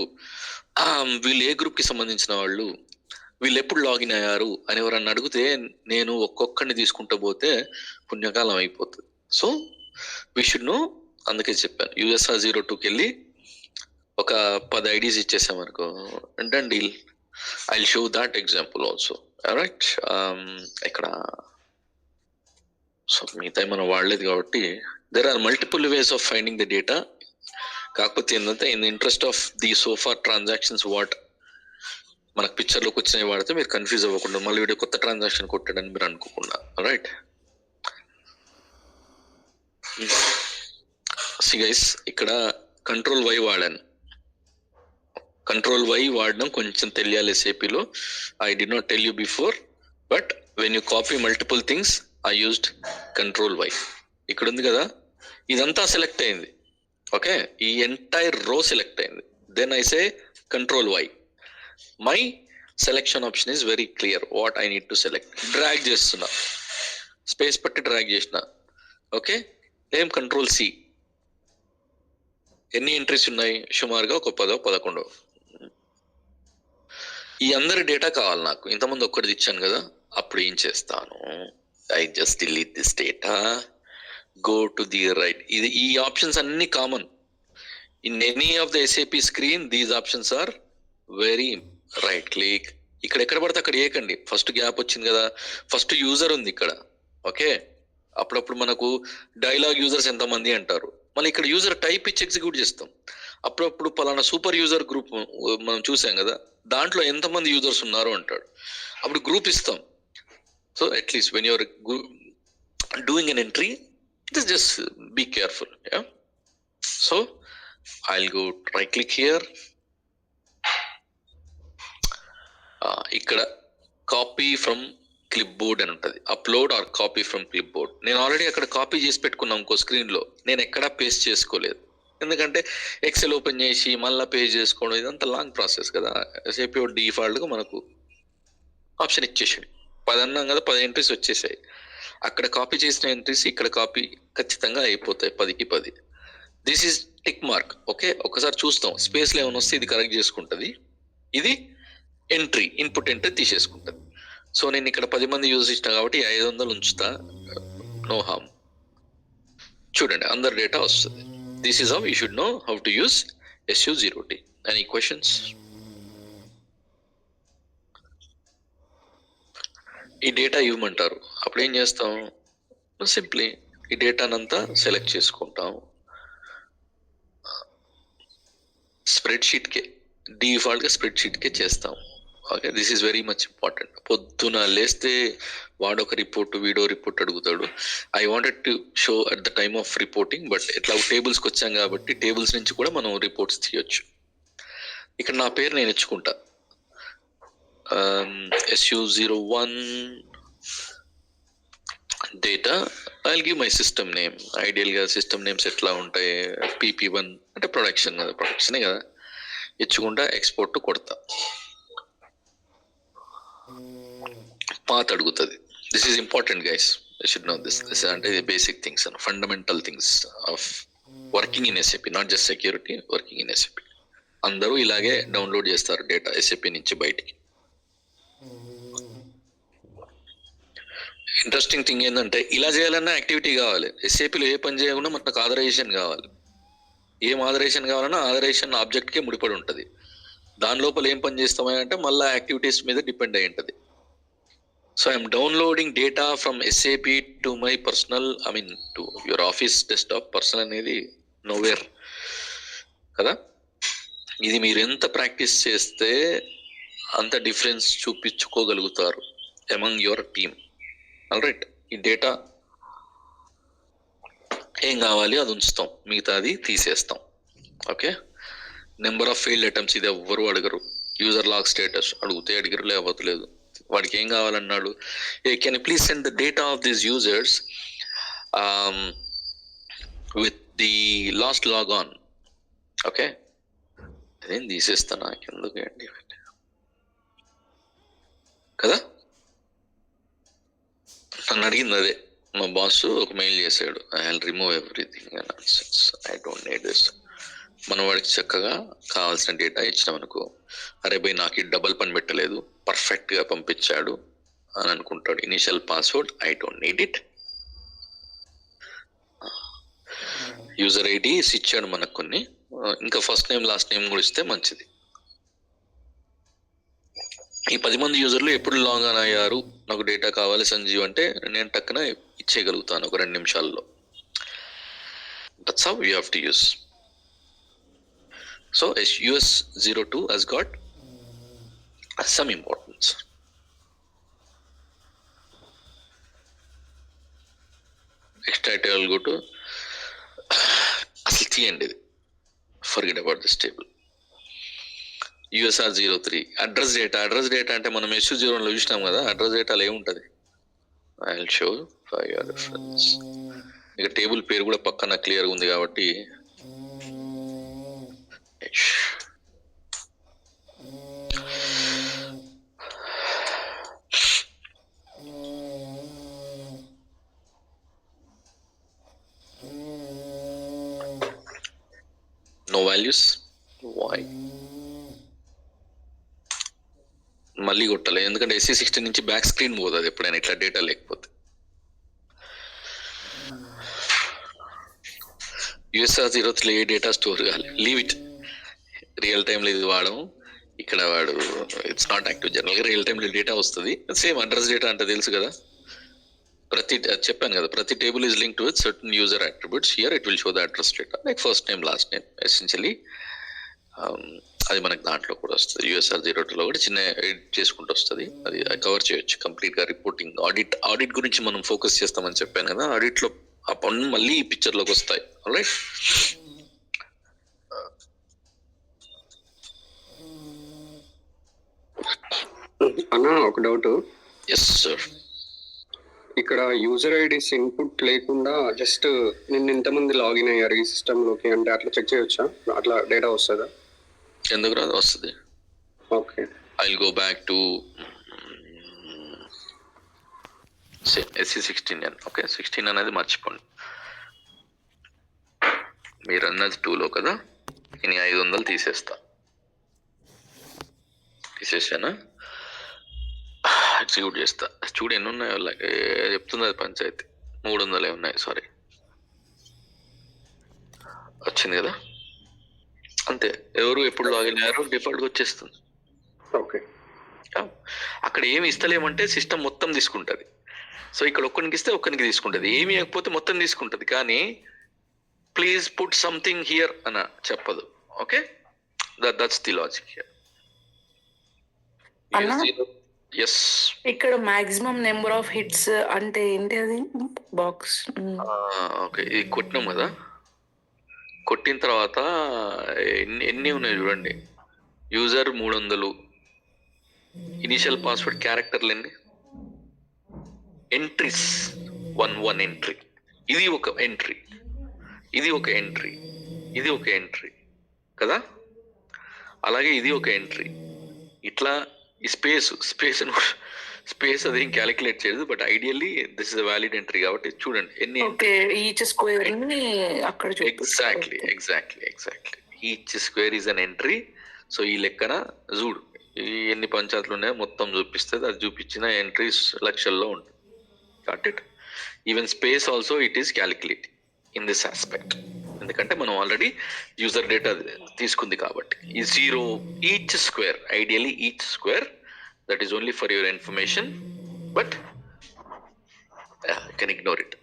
వీళ్ళు ఏ గ్రూప్ కి సంబంధించిన వాళ్ళు, వీళ్ళు ఎప్పుడు లాగిన్ అయ్యారు అని ఎవరన్నా అడిగితే నేను ఒక్కొక్కడిని తీసుకుంటూ పోతే పుణ్యకాలం అయిపోతుంది. So we should know. అందుకే చెప్పాను, USR02కి వెళ్ళి ఒక 10 ఐడీస్ ఇచ్చేసామనుకో, అంటే deal. I will show that example also. Right, ఇక్కడ సో మిగతా మనం వాడలేదు కాబట్టి there are multiple ways of finding the data. కాకపోతే ఏంటంటే in the interest of the so far transactions what మనకు పిక్చర్లోకి వచ్చినవి వాడితే మీరు కన్ఫ్యూజ్ అవ్వకుండా, మళ్ళీ వీడియో కొత్త ట్రాన్సాక్షన్ కొట్టాడని మీరు అనుకోకుండా. రైట్, సి గైస్, ఇక్కడ Ctrl+Y వాడాను. Ctrl+Y వాడడం కొంచెం తెలియాలి SAPలో. I did not tell you before, but when you copy multiple things I used Ctrl+Y. ఇక్కడ ఉంది కదా, ఇదంతా సెలెక్ట్ అయింది. ఓకే, ఈ ఎంటైర్ రో సెలెక్ట్ అయింది. Then I say Ctrl+Y. My selection option is very clear, what I need to select. Drag చేస్తున్నా, space పట్టి drag చేసిన. ఓకే, ఏం Ctrl+C. ఎన్ని ఎంట్రీస్ ఉన్నాయి? సుమారుగా ఒక 10-11. ఈ అందరి డేటా కావాలి నాకు. ఇంతకుముందు ఒక్కటి ఇచ్చాను కదా, అప్పుడు ఏం చేస్తాను, I just delete this data, go to the right. ఈ ఆప్షన్స్ అన్ని common in any of the SAP screen. These options are very right click. ఇక్కడ ఎక్కడ పడితే అక్కడ ఏకండి. ఫస్ట్ గ్యాప్ వచ్చింది కదా, ఫస్ట్ యూజర్ ఉంది ఇక్కడ. ఓకే, అప్పుడప్పుడు మనకు డైలాగ్ యూజర్స్ ఎంతమంది అంటారు, మళ్ళీ ఇక్కడ యూజర్ టైప్ ఇచ్చి ఎగ్జిక్యూట్ చేస్తాం. అప్పుడప్పుడు పలానా సూపర్ యూజర్ గ్రూప్ మనం చూసాం కదా, దాంట్లో ఎంతమంది యూజర్స్ ఉన్నారు అంటాడు, అప్పుడు గ్రూప్ ఇస్తాం. So at least when you're doing an entry, just be careful. So I will go right click here. ఇక్కడ కాపీ ఫ్రమ్ క్లిప్ బోర్డ్ అని ఉంటుంది, upload or copy from clipboard. నేను ఆల్రెడీ అక్కడ కాపీ చేసి పెట్టుకున్నాను ఇంకో స్క్రీన్ లో, నేను ఎక్కడా పేస్ట్ చేసుకోలేదు. ఎందుకంటే ఎక్సెల్ ఓపెన్ చేసి మళ్ళీ పేస్ట్ చేసుకోవడం ఇదంతా లాంగ్ ప్రాసెస్ కదా. SAP డిఫాల్ట్ గా మనకు ఆప్షన్ ఇచ్చేసాడు. 10 అన్నాం కదా, 10 ఎంట్రీస్ వచ్చేసాయి. అక్కడ కాపీ చేసిన ఎంట్రీస్ ఇక్కడ కాపీ ఖచ్చితంగా అయిపోతాయి, 10కి 10. This is tick mark. Okay, ఒకసారి చూస్తాం, స్పేస్ లో ఏమైనా వస్తే ఇది కరెక్ట్ చేసుకుంటుంది. ఇది ఎంట్రీ, ఇన్పుట్ ఎంట్రీ తీసేసుకుంటుంది. సో నేను ఇక్కడ 10 మంది యూజర్స్ ఇచ్చిన కాబట్టి 500 ఉంచుతా, నో హామ్. చూడండి అందరి డేటా వస్తుంది. This is how you should know how to use SU0T. Any questions? ఈ డేటా ఇవ్వమంటారు, అప్పుడు ఏం చేస్తాం? సింప్లీ ఈ డేటానంతా సెలెక్ట్ చేసుకుంటాం, స్ప్రెడ్షీట్కే డిఫాల్ట్గా స్ప్రెడ్షీట్కే చేస్తాం. Okay, this is very much important. పొద్దున లేస్తే వాడొక రిపోర్ట్ వీడో రిపోర్ట్ అడుగుతాడు. I wanted to show at the time of reporting, but ఎట్లా టేబుల్స్కి వచ్చాం కాబట్టి టేబుల్స్ నుంచి కూడా మనం రిపోర్ట్స్ తీయొచ్చు. ఇక్కడ నా పేరు నేను ఇచ్చుకుంటా, SU01 డేటా. I give my system name. ఐడియల్గా సిస్టమ్ నేమ్స్ ఎట్లా ఉంటాయి? PP1 అంటే ప్రొడక్షన్ కదా, ప్రొడక్షనే కదా, ఇచ్చుకుంటా ఎక్స్పోర్ట్ కొడతా. పాత్ అడుగుతుంది. This is important guys, you should know this. This అంటే basic things and fundamental things of working in SAP, not just security, working in SAP. అందరూ ఇలాగే డౌన్లోడ్ చేస్తారు డేటా SAP నుంచి బయటికి. ఇంట్రెస్టింగ్ థింగ్ ఏంటంటే ఇలా చేయాలన్నా యాక్టివిటీ కావాలి. SAPలో ఏ పని చేయకుండా మనకు ఆథరైజేషన్ కావాలి. ఏం ఆథరైజేషన్ కావాలన్నా ఆథరైజేషన్ ఆబ్జెక్ట్కే ముడిపడి ఉంటుంది. దాని లోపల ఏం పని చేస్తామని అంటే మళ్ళీ యాక్టివిటీస్ మీద డిపెండ్ అయి ఉంటుంది. So I'm downloading data from SAP to my personal, I mean to your office desktop. Personal అనేది నోవేర్ కదా. ఇది మీరు ఎంత ప్రాక్టీస్ చేస్తే అంత డిఫరెన్స్ చూపించుకోగలుగుతారు అమంగ్ యువర్ టీమ్. ఆల్రైట్, ఈ డేటా ఏం కావాలి అది ఉంచుతాం, మిగతాది తీసేస్తాం. Okay, number of failed attempts ఇది ఎవ్వరు అడగరు. యూజర్ లాగ్ స్టేటస్ అడిగితే అడిగరు, లేవట్లేదు. వాడికి ఏం కావాలన్నాడు? Can you please send the data of these users with the last log on. Okay, అదేం తీసేస్తా, నాకెందుకు అండి కదా. నన్ను అడిగింది అదే, మా బాస్ ఒక మెయిల్ చేశాడు, I will remove everything, I don't need this. మనం వాడికి చక్కగా కావాల్సిన డేటా ఇచ్చినాం అనుకో, అరే బై నాకు ఈ డబల్ పని పెట్టలేదు, పర్ఫెక్ట్గా పంపించాడు అని అనుకుంటాడు. Initial password I don't need it, user IDs ఇచ్చాడు మనకు కొన్ని, ఇంకా ఫస్ట్ నేమ్ లాస్ట్ నేమ్ కూడా ఇస్తే మంచిది. ఈ 10 మంది యూజర్లు ఎప్పుడు లాగ్ ఆన్ అయ్యారు, నాకు డేటా కావాలి సంజీవ్ అంటే నేను టక్కున ఇచ్చేయగలుగుతాను ఒక 2 నిమిషాల్లో. That's how you have to use. So US02 has got some importance. Extract I will go to అసలు తీయండి ఇది, forget about this table. USR03 address data. Address data అంటే మనం SU01లో చూసినాం కదా, అడ్రస్ డేటాలో ఏముంటుంది? I will show for your reference. ఇక టేబుల్ పేరు కూడా పక్కన క్లియర్గా ఉంది కాబట్టి నో వాల్యూస్. వై మళ్ళీ కొట్టాలి, ఎందుకంటే SC16 నుంచి బ్యాక్ స్క్రీన్ పోతుంది ఎప్పుడైనా ఇట్లా డేటా లేకపోతే. USR03 ఏ డేటా స్టోర్ కావాలి, లీవ్ ఇట్. రియల్ టైంలో ఇది వాడము, ఇక్కడ వాడు ఇట్స్ నాట్ యాక్టివ్. జనరల్గా రియల్ టైంలో డేటా వస్తుంది, సేమ్ అడ్రస్ డేటా అంటే తెలుసు కదా. చెప్పాను కదా, ప్రతి table is link to with certain user attributes. Here it will show the address data like first name last name essentially. అది మనకు దాంట్లో కూడా వస్తుంది. USR02లో కూడా చిన్న ఎడిట్ చేసుకుంటూ వస్తుంది, అది కవర్ చేయొచ్చు కంప్లీట్ గా. రిపోర్టింగ్ ఆడిట్ గురించి మనం ఫోకస్ చేస్తామని చెప్పాను కదా, ఆడిట్ లో ఆ పనులు మళ్ళీ ఈ పిక్చర్ లోకి వస్తాయి. ఆల్రైట్, అన్న ఒక డౌట్. Yes sir. ఇక్కడ యూజర్ ఐడీస్ ఇన్పుట్ లేకుండా జస్ట్ నిన్న ఎంతమంది లాగిన్ అయ్యారు ఈ సిస్టమ్ లోకి అంటే అట్లా చెక్ చేయొచ్చా? అట్లా డేటా వస్తుందా? ఎందుకు రాదు, వస్తుంది. Okay, I will go back to SC16. Okay, 16 అనేది మర్చిపోండి. మీరు అన్నది 2లో కదా, ఇని 500 తీసేస్తా. తీసేసానా, ఎగ్జిక్యూట్ చేస్తా. చూడు ఎన్ని ఉన్నాయో చెప్తుంది అది పంచాయతీ. 300 ఉన్నాయి, సారీ వచ్చింది కదా, అంతే. ఎవరు ఎప్పుడు లాగిన్ అయ్యారో డిఫాల్ట్గా వచ్చేస్తుంది. ఓకే. అక్కడ ఏమి ఇస్తలేమంటే సిస్టమ్ మొత్తం తీసుకుంటుంది. సో ఇక్కడ ఒక్కరికి ఇస్తే ఒక్కరికి తీసుకుంటుంది, ఏమి ఇవ్వకపోతే మొత్తం తీసుకుంటుంది. కానీ ప్లీజ్ పుట్ సంథింగ్ హియర్ అని చెప్పదు. Okay, that's the logic here. Yes, ఇక్కడ మాక్సిమం నెంబర్ ఆఫ్ హిట్స్ అంటే ఏంటి అది బాక్స్? ఓకే, ఇది కొట్టినాం కదా, కొట్టిన తర్వాత ఎన్ని ఉన్నాయి చూడండి. యూజర్ 300, ఇనిషియల్ పాస్వర్డ్ క్యారెక్టర్లు ఎన్ని, ఎంట్రీస్ 1 ఎంట్రీ, ఇది ఒక ఎంట్రీ, ఇది ఒక ఎంట్రీ, ఇది ఒక ఎంట్రీ కదా, అలాగే ఇది ఒక ఎంట్రీ. ఇట్లా ఈ స్పేస్ అదేం క్యాలిక్యులేట్ చేయదు, but ideally this is valid entry కాబట్టి చూడండి ఎన్ని. ఈచ్ స్క్వేర్ అక్కడ exactly each square is an entry. So ఈ లెక్కన చూడు ఎన్ని పంచాయతీలు ఉన్నాయో మొత్తం చూపిస్తుంది. అది చూపించిన ఎంట్రీస్ లక్షల్లో ఉంటుంది. Got it? Even space also it is calculating in this aspect, ఎందుకంటే మనం ఆల్రెడీ యూజర్ డేటా తీసుకుంది కాబట్టి. ఈ 0 each square, ideally each square, that is only for your information, but you can ignore it.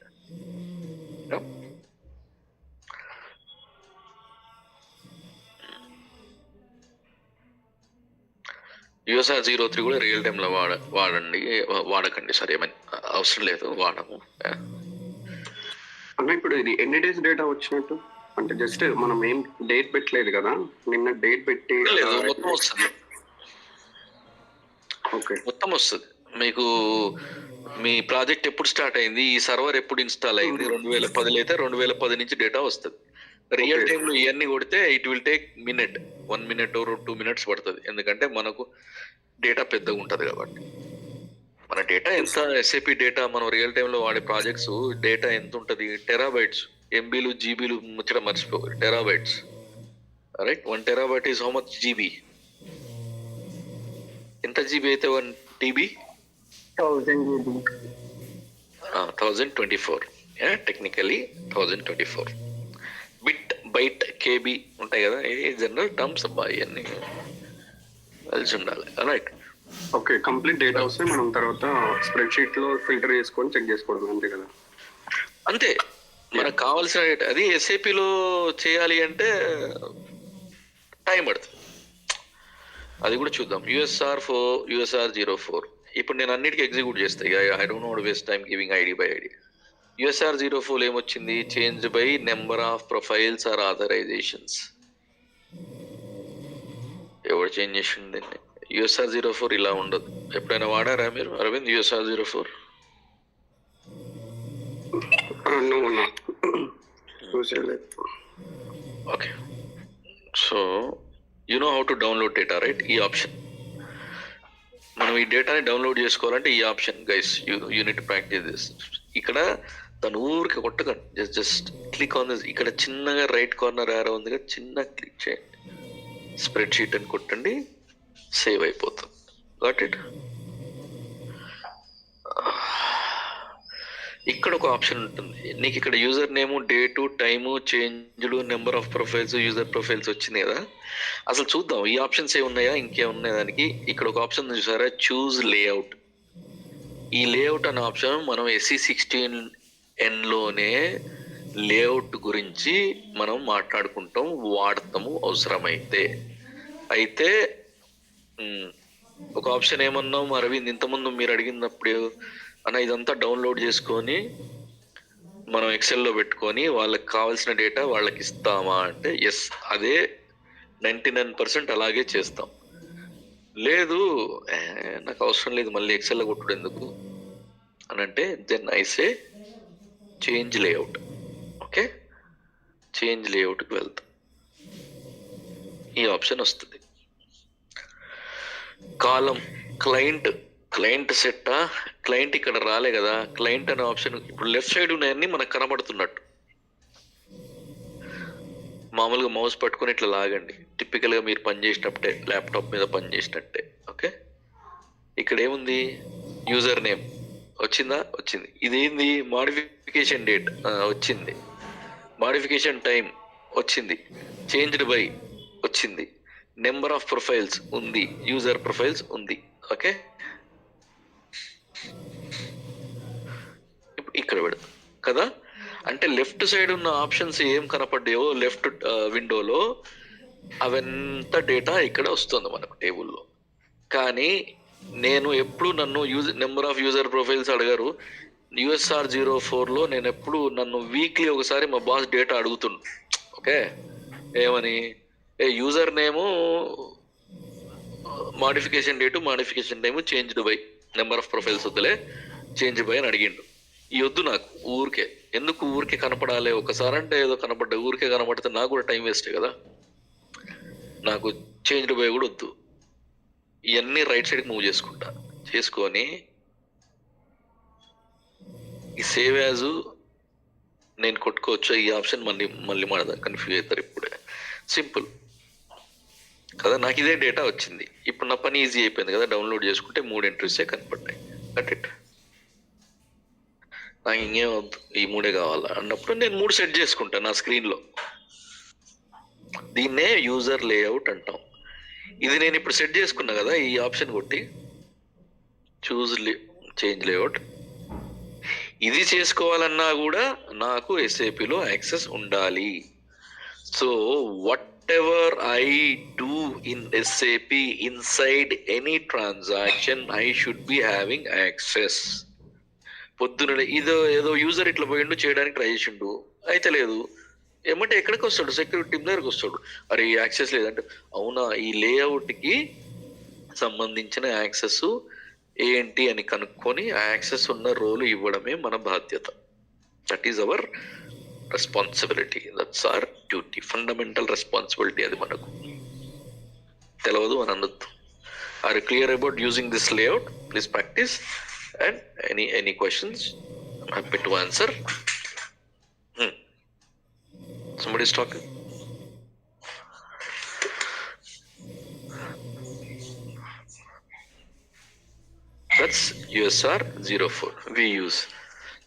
USR 03 కూడా real టైంలో వాడకండి. సరే, ఏమని అవసరం లేదు, వాడము. అన్న ఇప్పుడు ఇది ఎన్ని డేస్ డేటా వచ్చినట్టు? అంటే జస్ట్ మనం ఏం డేట్ పెట్టలేదు కదా, నిన్న డేట్ పెట్టి మొత్తం వస్తుంది. ఓకే, మొత్తం వస్తుంది మీకు. మీ ప్రాజెక్ట్ ఎప్పుడు స్టార్ట్ అయింది, ఈ సర్వర్ ఎప్పుడు ఇన్స్టాల్ అయింది, 2010 అయితే 2010 నుంచి డేటా వస్తుంది. రియల్ టైమ్ లో ఇవన్నీ కొడితే it will take 1 minute or 2 minutes పడుతుంది, ఎందుకంటే మనకు డేటా పెద్దగా ఉంటుంది కాబట్టి. మన డేటా ఎంత, ఎస్ఏపి డేటా మనం రియల్ టైమ్ లో వాడే ప్రాజెక్ట్స్ డేటా ఎంత ఉంటుంది, టెరాబైట్స్, ఎంబీలు, జీబీలు ముచ్చట మర్చిపోవాలి, terabytes. Right, 1 terabyte is how much GB? ఎంత జీబీ అయితే 1 TB? 1024. Technically 1024. Bit, byte, KB ఉంటాయి కదా, ఏ జనరల్ టర్మ్స్ అబ్బా, ఇవన్నీ కలిసి ఉండాలి. Right, okay. కంప్లీట్ డేటా వస్తే మనం తర్వాత స్ప్రెడ్ షీట్ లో ఫిల్టర్ చేసుకొని చెక్ చేసుకోవడం, అంతే కదా? అంతే. మనకు కావాల్సిన డేటా అది ఎస్ఏపిలో చేయాలి అంటే టైం పడుతుంది, అది కూడా చూద్దాం. USR 04, ఇప్పుడు నేను అన్నిటికీ ఎగ్జిక్యూట్ చేస్తాయి. I don't know waste time giving ID by ID. USR 04 ఏమొచ్చింది, change by number of profiles or authorizations. ఎవరు చేంజ్ చేసింది దీన్ని? USR 04 ఇలా ఉండదు. ఎప్పుడైనా వాడారా మీరు Aravind USR 04? Okay, so you know how to download data, right? ఈ ఆప్షన్, మనం ఈ డేటాని డౌన్లోడ్ చేసుకోవాలంటే ఈ option guys, you need to practice this. ఇక్కడ తను ఊరికి కొట్టకండి, జస్ట్ క్లిక్ ఆన్ దిస్. ఇక్కడ చిన్నగా రైట్ కార్నర్ యారో ఉంది కదా, చిన్న క్లిక్ చేయండి, స్ప్రెడ్ షీట్ అని కొట్టండి, సేవ్ అయిపోతుంది. Got it? ఇక్కడ ఒక ఆప్షన్ ఉంటుంది నీకు. ఇక్కడ యూజర్ నేము, డేటు, టైము, చేంజ్లు, number of profiles, user profiles వచ్చింది కదా. అసలు చూద్దాం ఈ ఆప్షన్స్ ఏమున్నాయా, ఇంకేమున్నాయి దానికి. ఇక్కడ ఒక ఆప్షన్ చూసారా, చూజ్ లేఅవుట్. ఈ లేఅవుట్ అనే ఆప్షన్ మనం SE16N లోనే లేఅవుట్ గురించి మనం మాట్లాడుకుంటాం, వాడతాము అవసరమైతే. అయితే ఒక ఆప్షన్ ఏమన్నాం అరవింద్ ఇంతకుముందు మీరు అడిగినప్పుడు, అన్న ఇదంతా డౌన్లోడ్ చేసుకొని మనం ఎక్సెల్లో పెట్టుకొని వాళ్ళకి కావాల్సిన డేటా వాళ్ళకి ఇస్తామా అంటే ఎస్, అదే 99% అలాగే చేస్తాం. లేదు నాకు అవసరం లేదు మళ్ళీ ఎక్సెల్లో కొట్టుడు ఎందుకు అని అంటే, then I say change layout. Okay, change లేఅవుట్కి వెళ్తాం, ఈ ఆప్షన్ వస్తుంది. కాలం క్లయింట్ సెట్టా, క్లయింట్ ఇక్కడ రాలే కదా. క్లయింట్ అనే ఆప్షన్ ఇప్పుడు లెఫ్ట్ సైడ్ ఉన్నాయన్నీ మనకు కనబడుతున్నట్టు. మామూలుగా మౌస్ పట్టుకొని ఇట్లా లాగండి, టిపికల్ గా మీరు పని చేసినప్పుడే ల్యాప్టాప్ మీద పని చేసినట్టే. ఓకే, ఇక్కడ ఏముంది, యూజర్ నేమ్ వచ్చిందా, వచ్చింది. ఇదేంది, మాడిఫికేషన్ డేట్ వచ్చింది, మాడిఫికేషన్ టైం వచ్చింది, చేంజ్డ్ బై వచ్చింది, నెంబర్ ఆఫ్ ప్రొఫైల్స్ ఉంది, యూజర్ ప్రొఫైల్స్ ఉంది. ఓకే, ఇక్కడ పెడతాం కదా. అంటే లెఫ్ట్ సైడ్ ఉన్న ఆప్షన్స్ ఏం కనపడ్డాయో లెఫ్ట్ విండోలో అవంతా డేటా ఇక్కడ వస్తుంది మనకు టేబుల్లో. కానీ నేను ఎప్పుడు నన్ను నెంబర్ ఆఫ్ యూజర్ ప్రొఫైల్స్ అడగారు. USR 04లో నేను ఎప్పుడు నన్ను వీక్లీ ఒకసారి మా బాస్ డేటా అడుగుతుండు. ఓకే, ఏమని, user name modification date, modification time, changed by, number of profiles వద్దులే, చేంజ్ బై అని అడిగిండు. ఈ వద్దు నాకు ఊరికే, ఎందుకు ఊరికే కనపడాలి, ఒకసారి అంటే ఏదో కనపడ్డా, ఊరికే కనపడితే నాకు కూడా టైం వేస్ట్ కదా. నాకు చేంజ్డ్ బై కూడా వద్దు. ఇవన్నీ రైట్ సైడ్కి మూవ్ చేసుకుంటా, చేసుకొని ఈ సేవ్ యాజ్ నేను కొట్టుకోవచ్చు. ఈ ఆప్షన్ మళ్ళీ మన కన్ఫ్యూజ్ అవుతారు ఇప్పుడే. సింపుల్ కదా, నాకు ఇదే డేటా వచ్చింది. ఇప్పుడు నా పని ఈజీ అయిపోయింది కదా, డౌన్లోడ్ చేసుకుంటే 3 ఎంట్రీసే కనపడ్డాయి. Cut it. నాకు ఇంకేం వద్దు, ఈ 3 కావాలా అన్నప్పుడు నేను 3 సెట్ చేసుకుంటాను నా స్క్రీన్లో. దీన్నే యూజర్ లేఅవుట్ అంటాం. ఇది నేను ఇప్పుడు సెట్ చేసుకున్నా కదా, ఈ ఆప్షన్ కొట్టి చూజ్ చేంజ్ లేఅవుట్. ఇది చేసుకోవాలన్నా కూడా నాకు SAPలో యాక్సెస్ ఉండాలి. So what ever I do in SAP inside any transaction I should be having access. పొద్దున ఏదో యూజర్ ఇట్లా పోయిండు, చేయడానికి ట్రై చేసిండు, అయితే లేదు, ఏమంటే ఎక్కడికి వస్తాడు, సెక్యూరిటీ టీమ్ దగ్గరకు వస్తాడు, అరే యాక్సెస్ లేదంటే, అవునా, ఈ లేఅవుట్కి సంబంధించిన యాక్సెస్ ఏంటి అని కనుక్కొని ఆ యాక్సెస్ ఉన్న రోలు ఇవ్వడమే మన బాధ్యత. That is our responsibility, that's our duty, fundamental responsibility. అది మనకు తెలియదు అని అనొద్దు. Are you clear about using this layout? Please practice. And any questions? I'm happy to answer. Somebody's talking. That's USR 04. We use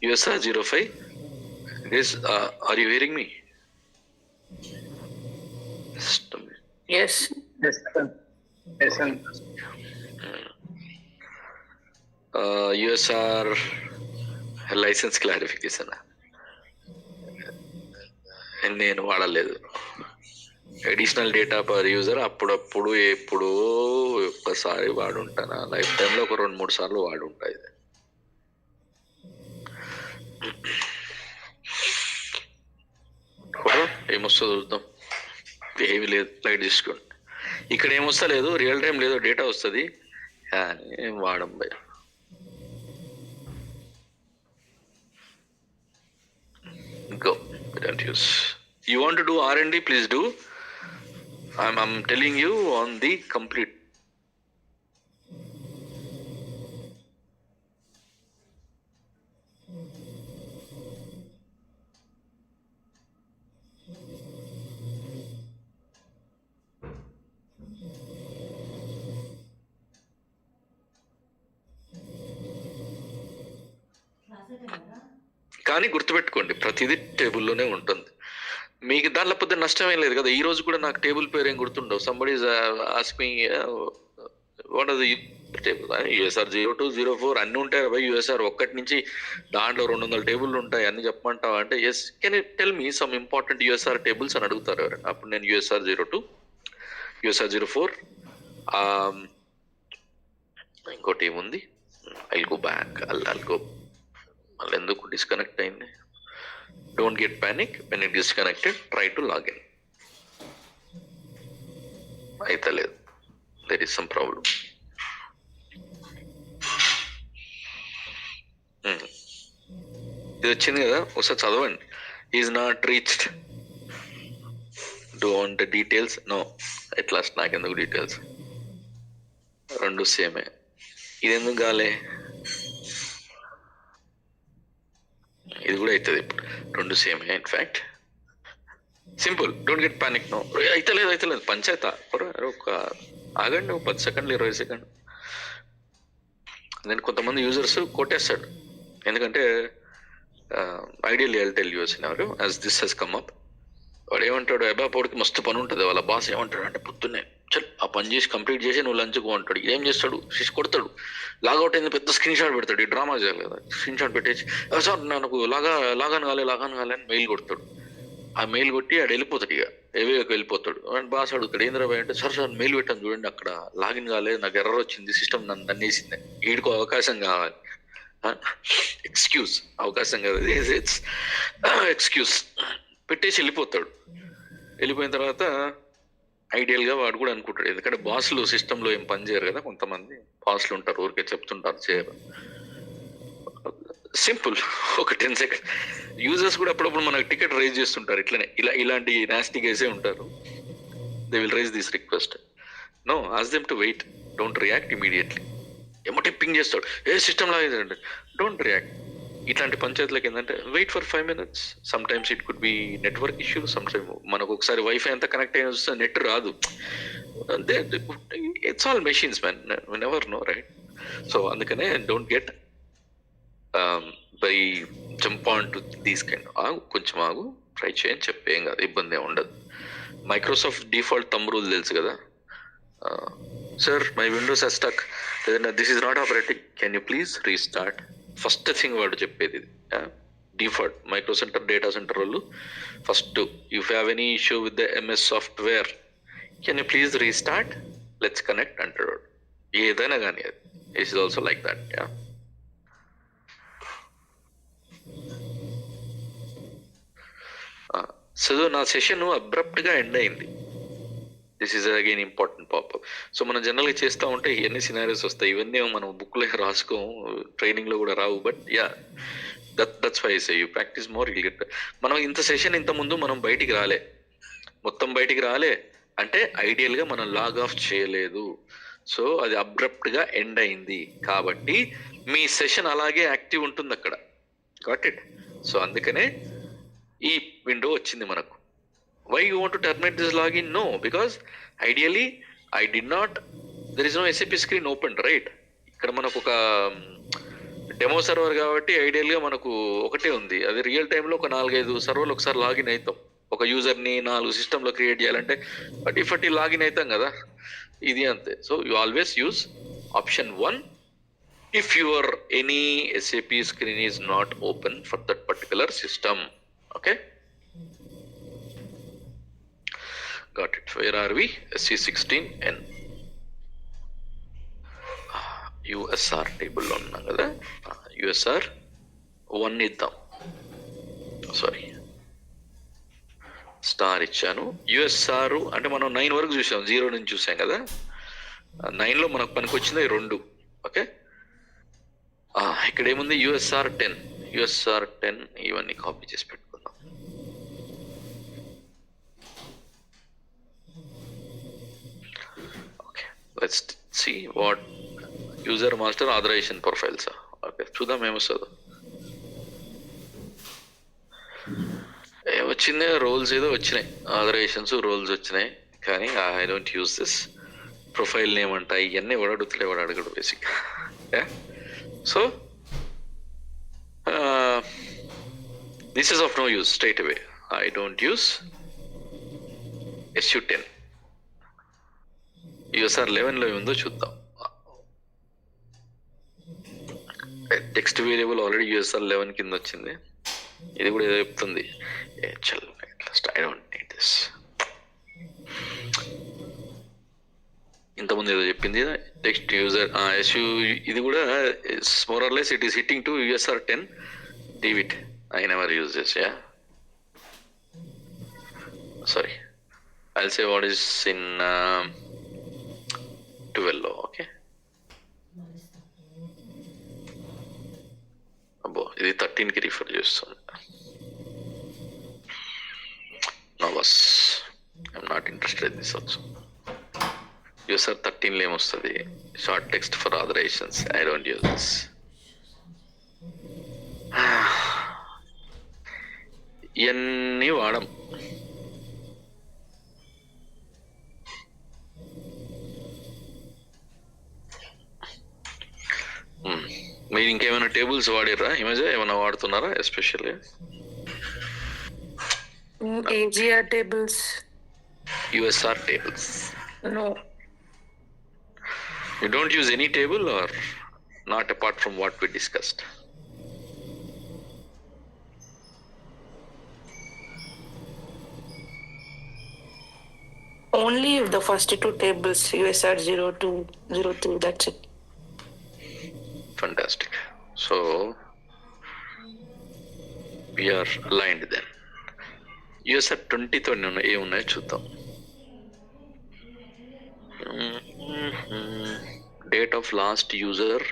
USR 05. Guys, are you hearing me? Yes. Yes, sir. Yes, sir. USR license clarification నేను వాడలేదు. Additional data per user అప్పుడప్పుడు ఎప్పుడో ఒక్కసారి వాడుంటాను, life టైంలో ఒక 2-3 సార్లు వాడుంటాయి. ఏమొస్తుందో చూద్దాం. ఏమి లేదు, లైట్ తీసుకోండి. ఇక్కడ ఏమొస్తా లేదు, రియల్ టైం లేదో డేటా వస్తుంది కానీ ఏం వాడం భయ. Go, don't use. You want to do R&D, please do. I'm telling you on the complete. కానీ గుర్తుపెట్టుకోండి, ప్రతిదీ టేబుల్లోనే ఉంటుంది. మీకు దానిలో పెద్ద నష్టం ఏం లేదు కదా. ఈ రోజు కూడా నాకు టేబుల్ పేరు ఏం గుర్తుండవు. Somebody ask me what are the table, USR 02, 04 అన్ని ఉంటాయి అబ్బాయి. USR 1 నుంచి దాంట్లో 200 టేబుల్ ఉంటాయి, అన్ని చెప్పమంటావా అంటే yes, can you tell me some important USR tables అని అడుగుతారు ఎవరైనా. అప్పుడు నేను USR 02, USR 04, ఇంకోటి ఏముంది, I'll go back, I'll go. మళ్ళీ ఎందుకు డిస్కనెక్ట్ అయింది? Don't get panic when it disconnected, try to login. అయితే లేదు, దెర్ ఈస్ సమ్ ప్రాబ్లం. ఇది వచ్చింది కదా, ఒకసారి చదవండి. Is not reached, do want details? No. At last నాకెందుకు డీటెయిల్స్? 2 సేమే. ఇది ఎందుకు కాలే? ఇది కూడా అవుతుంది ఇప్పుడు, 2 సేమే. In fact simple, don't get panic. No, అయితే లేదు పంచాయత. ఒక ఆగండి, 10 సెకండ్లు 20 సెకండ్. నేను కొంతమంది యూజర్స్ కొట్టేస్తాడు, ఎందుకంటే ideally I'll tell you scenario as this he's come up. వాడు ఏమంటాడు, అబ్బాపోడికి మస్తు పని ఉంటుంది. వాళ్ళ బాస్ ఏమంటాడు అంటే పొద్దున్నే చల్ ఆ పని చేసి కంప్లీట్ చేసి నువ్వు లంచ్కు అంటాడు. ఏం చేస్తాడు, శిష్ కొడతాడు. లాగౌట్ అయింది, పెద్ద స్క్రీన్ షాట్ పెడతాడు. ఈ డ్రామా చేయాలి కదా, స్క్రీన్ షాట్ పెట్టేసి సార్ నాకు లాగాన్ కాలే అని మెయిల్ కొడతాడు. ఆ మెయిల్ కొట్టి ఆడు వెళ్ళిపోతాడు. ఇక ఏవేకి వెళ్ళిపోతాడు. అండ్ బాస్ అడుగుతాడు ఏంద్రా భయ్ అంటే, సార్ మెయిల్ పెట్టాను చూడండి, అక్కడ లాగిన్ కాలేదు, నాకు ఎర్రర్ వచ్చింది, సిస్టమ్ నన్ను నన్నేసింది, వీడికో అవకాశం కావాలి. ఎక్స్క్యూజ్, అవకాశం కాదు, ఇట్స్ ఎక్స్క్యూజ్ పెట్టేసి వెళ్ళిపోతాడు. వెళ్ళిపోయిన తర్వాత ఐడియల్గా వాడు కూడా అనుకుంటాడు, ఎందుకంటే బాస్లు సిస్టంలో ఏం పని చేయరు కదా, కొంతమంది బాస్లు ఉంటారు ఊరికే చెప్తుంటారు చేయరు. సింపుల్, ఒక 10 సెకండ్. యూజర్స్ కూడా అప్పుడప్పుడు మనకు టికెట్ రైజ్ చేస్తుంటారు ఇట్లనే, ఇలాంటి నాస్టీ కేసే ఉంటారు. They will raise this request. No, ask them to wait, don't react immediately. ఏమో టిప్పింగ్ చేస్తాడు, ఏ సిస్టమ్ లాగేదండి, డోంట్ రియాక్ట్. ఇట్లాంటి పంచాయతీలకు ఏంటంటే wait for 5 minutes. Some times it could be network issue, some time మనకు ఒకసారి వైఫై అంతా కనెక్ట్ అయిన వస్తే నెట్ రాదు. It's all machines man, never know right. So అందుకనే don't get by jump on to these kind. కొంచెం ఆగు, try చేయని చెప్పేం కాదు, ఇబ్బంది ఏమి ఉండదు. మైక్రోసాఫ్ట్ డిఫాల్ట్ థంబ్ రూల్ తెలుసు కదా, sir my Windows has stuck, లేదంటే this is not operating, can you please restart. First thing వాడు చెప్పేది ఇది. Default micro center data center వాళ్ళు first, if have any issue with the MS software can you please restart, let's connect అంటాడు. ఏదైనా కానీ అది is also like that. So నా session అబ్రప్ట్గా ఎండ్ అయింది. This is again important popup. So మనం జనరల్గా చేస్తూ ఉంటే ఎన్ని సినారియోస్ వస్తాయి, ఇవన్నీ మనం బుక్లో రాసుకోము, ట్రైనింగ్లో కూడా రావు. But yeah, that's why say you practice more will get. మనం ఇంత సెషన్ ఇంత ముందు మనం బయటికి రాలే, మొత్తం బయటికి రాలే అంటే ఐడియల్గా మనం లాగ్ ఆఫ్ చేయలేదు. సో అది అబ్రప్ట్గా ఎండ్ అయింది కాబట్టి మీ సెషన్ అలాగే యాక్టివ్ ఉంటుంది అక్కడ. Got it? సో అందుకనే ఈ విండో వచ్చింది మనకు. Why you want to terminate this login? No, because ideally there is no SAP screen opened, right? ఇక్కడ మనకు ఒక డెమో సర్వర్ కాబట్టి ఐడియల్గా మనకు ఒకటే ఉంది, అది రియల్ టైంలో ఒక 4-5 సర్వర్లు ఒకసారి లాగిన్ అవుతాం. ఒక యూజర్ని 4 సిస్టంలో క్రియేట్ చేయాలంటే బట్ లాగిన్ అవుతాం కదా, ఇది అంతే. So you always use option 1 if your any SAP screen is not open for that particular system. Okay? Got it. Where are we? SC16N. USR table లో ఉన్నాం కదా, USR 1 ఇద్దాం. సారీ, స్టార్ ఇచ్చాను. USR అంటే మనం 9 వరకు చూసాం, 0 నుంచి చూసాం కదా. 9లో మనకు పనికి వచ్చింది 2. ఓకే, ఇక్కడ ఏముంది? USR 10 ఇవన్నీ కాపీ చేసి పెట్టుకుందాం. Let's see what user master authorization profiles are. Okay, చూద్దాం ఏమొస్తుందో. వచ్చింది రోల్స్ ఏదో వచ్చినాయి, ఆథరైజేషన్స్ రోల్స్ వచ్చినాయి, కానీ I don't use this. Profile name అంట ఇవన్నీ అడుగుతలే, అడగడు basic. So this is of no use straight away. I don't use SU10. USR 11లో ఏముందో చూద్దాం. టెక్స్ట్ వేరియబుల్ ఆల్రెడీ USR 11 కింద వచ్చింది. ఇది కూడా ఏదో చెప్తుంది. I don't need this. ఇంతకుముందు ఏదో చెప్పింది టెక్స్ట్ యూజర్ SU, ఇది కూడా more or less it is hitting to USR 10. Leave it, I never use this. Sorry, I'll say what is in 12. Okay, అబ్బో ఇది 13కి రిఫర్ చేస్తుంది. నో బస్, I'm not interested this also. USR 13లో ఏమొస్తుంది? Short text for authorizations. I don't use this. ఇవన్నీ వాడం. మీరు ఇంకేమైనా టేబుల్స్ వాడిర్రా ఈ మధ్య? ఏమైనా వాడుతున్నారా ఎస్పెషల్గా? AGR tables. USR tables. No. You don't use any table or not apart from what we discussed? Only the first two tables, USR 02, 03, that's it. Fantastic. So we are aligned then. USR 20తో ఏమున్నాయో చూద్దాం. Date of last user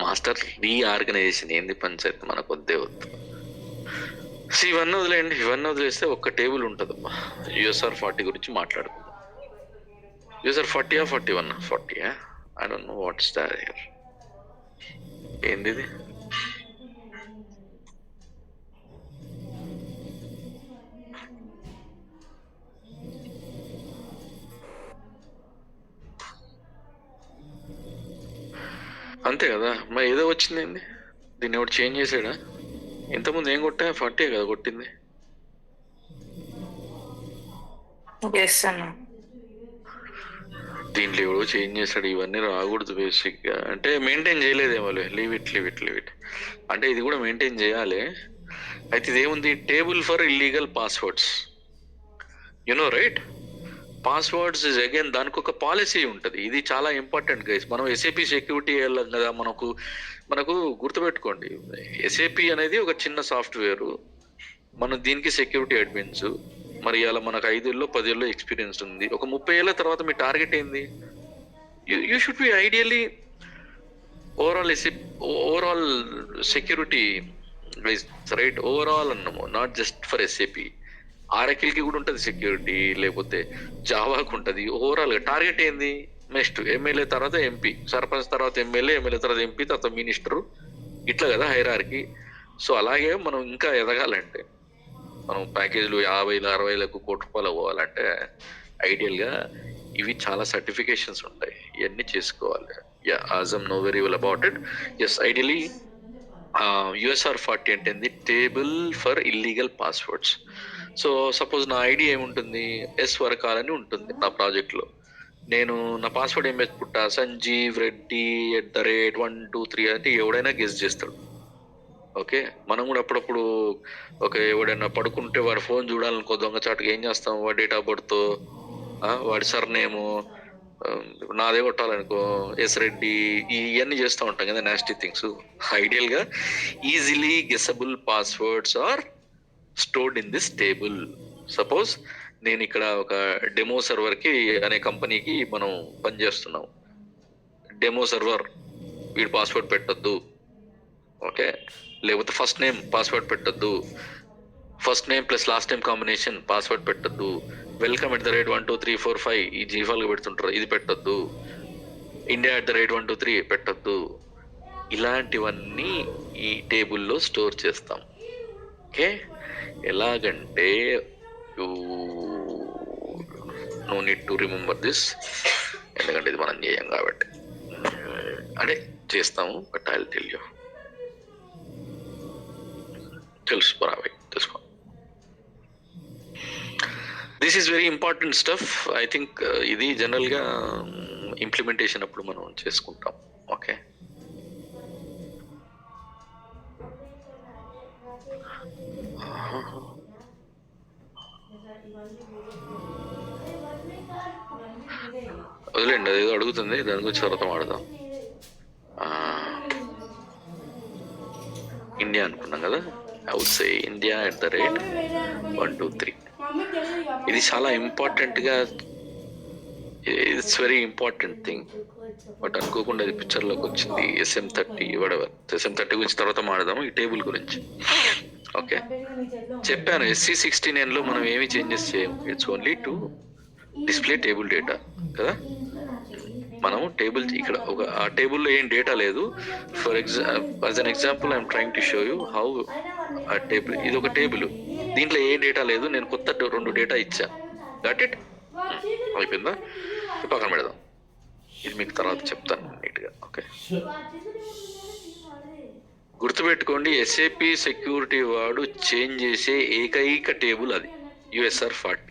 master reorganisation ఏంది పంచాయతీ మనకు వద్దే వద్దు. ఇవన్నీ వదిలేయండి. ఇవన్నీ వదిలేస్తే ఒక్క టేబుల్ ఉంటుందమ్మా. USR 40 గురించి మాట్లాడుకుందాం. USR 40 41 40 I don't know what's that here. ఏంది ఇది? అంతే కదా, మరి ఏదో వచ్చింది. దీన్ని ఎవరు చేంజ్ చేసాడా? ఇంతకుముందు ఏం కొట్టా? 40 కదా కొట్టింది. Yes, అన్న. దీంట్లో ఎవడో చేంజ్ చేశాడు. ఇవన్నీ రాకూడదు బేసిక్ గా. అంటే మెయింటైన్ చేయలేదేమో. Leave it. అంటే ఇది కూడా మెయింటైన్ చేయాలి. అయితే ఇదేముంది? Table for illegal passwords. You know right? Passwords is again దానికి ఒక పాలసీ ఉంటుంది. ఇది చాలా ఇంపార్టెంట్ గైస్. మనం ఎస్ఏపి సెక్యూరిటీ వెళ్ళాం కదా. మనకు గుర్తుపెట్టుకోండి, ఎస్ఏపి అనేది ఒక చిన్న సాఫ్ట్వేర్. మనం దీనికి సెక్యూరిటీ అడ్మిన్స్. మరి ఇలా మనకు 5 ఏళ్ళు 10 ఏళ్ళు ఎక్స్పీరియన్స్ ఉంది. ఒక 30 ఏళ్ళ తర్వాత మీ టార్గెట్ ఏంది? You should be ideally overall security guys, right? Overall అన్నాము, నాట్ జస్ట్ ఫర్ ఎస్ఏపి. ఆర్ఎకిల్కి కూడా ఉంటుంది సెక్యూరిటీ, లేకపోతే జావాకు ఉంటుంది. ఓవరాల్గా టార్గెట్ ఏంది? నెక్స్ట్ ఎమ్మెల్యే తర్వాత ఎంపీ, సర్పంచ్ తర్వాత ఎమ్మెల్యే, తర్వాత ఎంపీ, తర్వాత మినిస్టరు, ఇట్లా కదా హైరార్కీ. సో అలాగే మనం ఇంకా ఎదగాలంటే, మనం ప్యాకేజీలు 50,000 60,000 కోటి రూపాయలు పోవాలంటే ఐడియల్గా ఇవి చాలా సర్టిఫికేషన్స్ ఉంటాయి. ఇవన్నీ చేసుకోవాలి. Azam know very well about it. Yes, ideally USR 40 అంటే table for illegal passwords. So suppose నా ఐడి ఏముంటుంది? ఎస్ వరకాలని ఉంటుంది నా ప్రాజెక్ట్లో. నేను నా పాస్వర్డ్ ఏం పెట్టుకుంటా? సంజీవ్ రెడ్డి @123 అంటే ఎవడైనా గెస్ చేస్తాడు. ఓకే, మనం కూడా అప్పుడప్పుడు ఎవడైనా పడుకుంటే వాడి ఫోన్ చూడాలనుకో దొంగచాటుగా ఏం చేస్తాం? వాడి డేట్ ఆఫ్ బర్త్, వాడి సర్నేము, నాదే కొట్టాలనుకో ఎస్ రెడ్డి, ఇవన్నీ చేస్తూ ఉంటాం కదా, నాస్టీ థింగ్స్. ఐడియల్గా easily guessable passwords are stored in this table. Suppose నేను ఇక్కడ ఒక డెమో సర్వర్కి అనే కంపెనీకి మనం పనిచేస్తున్నాం. డెమో సర్వర్ వీడి పాస్వర్డ్ పెట్టొద్దు, ఓకే? లేకపోతే ఫస్ట్ నేమ్ పాస్వర్డ్ పెట్టొద్దు, first name plus last name combination password పెట్టొద్దు, వెల్కమ్ @12345 ఈ జీఫాల్గా పెడుతుంటారు, ఇది పెట్టొద్దు, ఇండియా @123 పెట్టొద్దు. ఇలాంటివన్నీ ఈ టేబుల్లో స్టోర్ చేస్తాం. ఓకే, ఎలాగంటే no need to remember this, ఎందుకంటే ఇది మనం చేయం కాబట్టి. అంటే చేస్తాము, but I will tell you. తెలుసుకో. This is very important stuff. I think ఇది జనరల్గా ఇంప్లిమెంటేషన్ అప్పుడు మనం చేసుకుంటాం. ఓకే, వదిలేండి, అది ఏదో అడుగుతుంది, దాని గురించి తర్వాత మాడదాం. ఇండియా అనుకున్నాం కదా, ఐ వుడ్ సే ఇండియా @123. ఇది చాలా ఇంపార్టెంట్గా, it's very important thing. But అనుకోకుండా అది పిక్చర్లోకి వచ్చింది. SM30 వడవర్. SM30 గురించి తర్వాత మాడదాము, ఈ టేబుల్ గురించి. ఓకే, చెప్పాను SC69లో మనం ఏమి చేంజెస్ చేయము. It's only to display table data కదా. మనము టేబుల్ ఇక్కడ ఆ టేబుల్లో ఏం డేటా లేదు. For as an example I'm trying to show you how ఆ టేబుల్. ఇది ఒక టేబుల్, దీంట్లో ఏ డేటా లేదు. నేను కొత్త 2 డేటా ఇచ్చా. దట్ ఇట్ అయిపోయిందా? పక్కన పెడదాం, ఇది మీకు తర్వాత చెప్తాను నీట్గా. ఓకే, గుర్తుపెట్టుకోండి, SAP సెక్యూరిటీ వాడు చేంజ్ చేసే ఏకైక టేబుల్ అది. యుఎస్ఆర్ 40.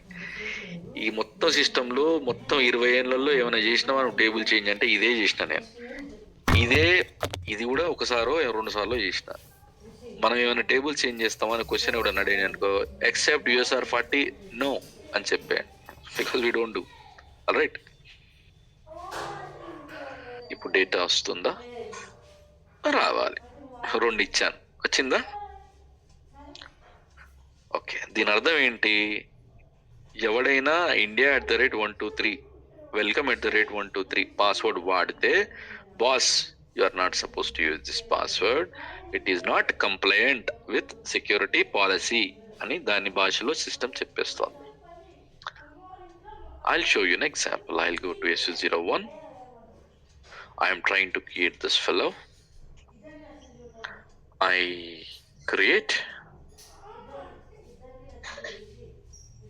ఈ మొత్తం సిస్టంలో మొత్తం 20 ఏళ్లలో ఏమైనా చేసినావా నువ్వు టేబుల్ చేంజ్ అంటే ఇదే చేసిన నేను. ఇది కూడా ఒకసారో 2 సార్లు చేసిన. మనం ఏమైనా టేబుల్ చేంజ్ చేస్తామా అని క్వశ్చన్ కూడా అడిగాను అనుకో, ఎక్సెప్ట్ యుఎస్ఆర్ 40 నో అని చెప్పాను, because we don't do. Alright, ఇప్పుడు డేటా వస్తుందా? రావాలి. 2 ఇచ్చాను, వచ్చిందా? ఓకే, దీని అర్థం ఏంటి? ఎవడైనా India@123 welcome@123 పాస్వర్డ్ వాడితే, boss you are not suppose to use this password, it is not compliant with security policy అని దాని భాషలో సిస్టమ్ చెప్పేస్తుంది. I'll show you an example. I'll go to SU01. I am trying to create this fellow. I create.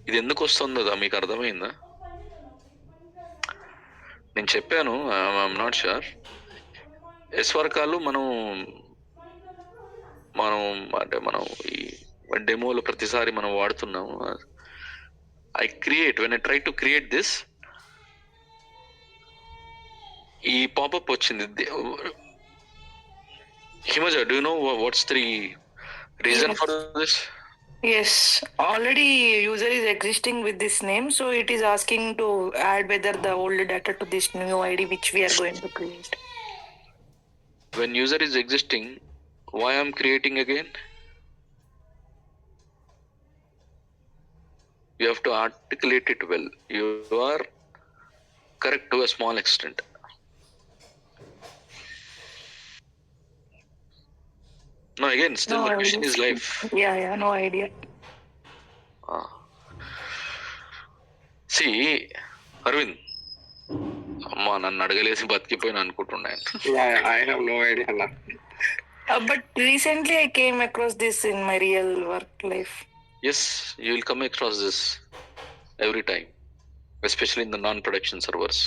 ఇది ఎందుకు వస్తుందో మీకు అర్థమైందా? నేను చెప్పాను, ఐఎమ్ నాట్ షూర్. ఎస్వర్కాలు మనం ఈ డెమోలో ప్రతిసారి మనం వాడుతున్నాము. when I try to create this, ఈ పాపప్ వచ్చింది. Himaja, do you know what's the reason for this? Yes, already user is existing with this name, so it is asking to add whether the old data to this new ID which we are going to create. When user is existing, why I'm creating again? You have to articulate it well. You are correct to a small extent. No, again, still the question is live. Yeah, no idea. See, Arvind, అమ్మా నన్ను అడగలేసి బతికిపోయిన అనుకుంటున్నాను. I have no idea. But recently I came across this in my real work life. Yes, you will come across this every time, especially in the non-production servers.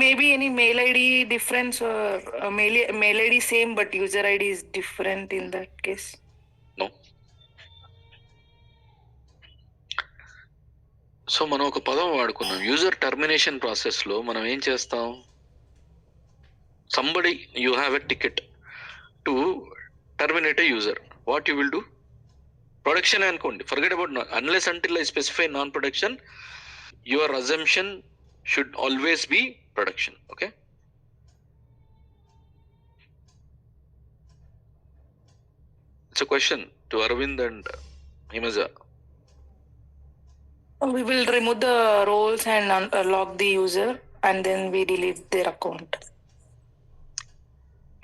Maybe any mail ID difference or mail ID same but user ID is different in that case. No. So మనం ఒక పదం వాడుకున్నాం, user termination process లో మనం ఏం చేస్తాం? Somebody you have a ticket to terminate a user, what you will do? Production అనుకోండి, forget about unless until I specify non production, your assumption should always be production. Okay, it's a question to Aravind and Himaja. We will remove the roles and lock the user and then we delete their account.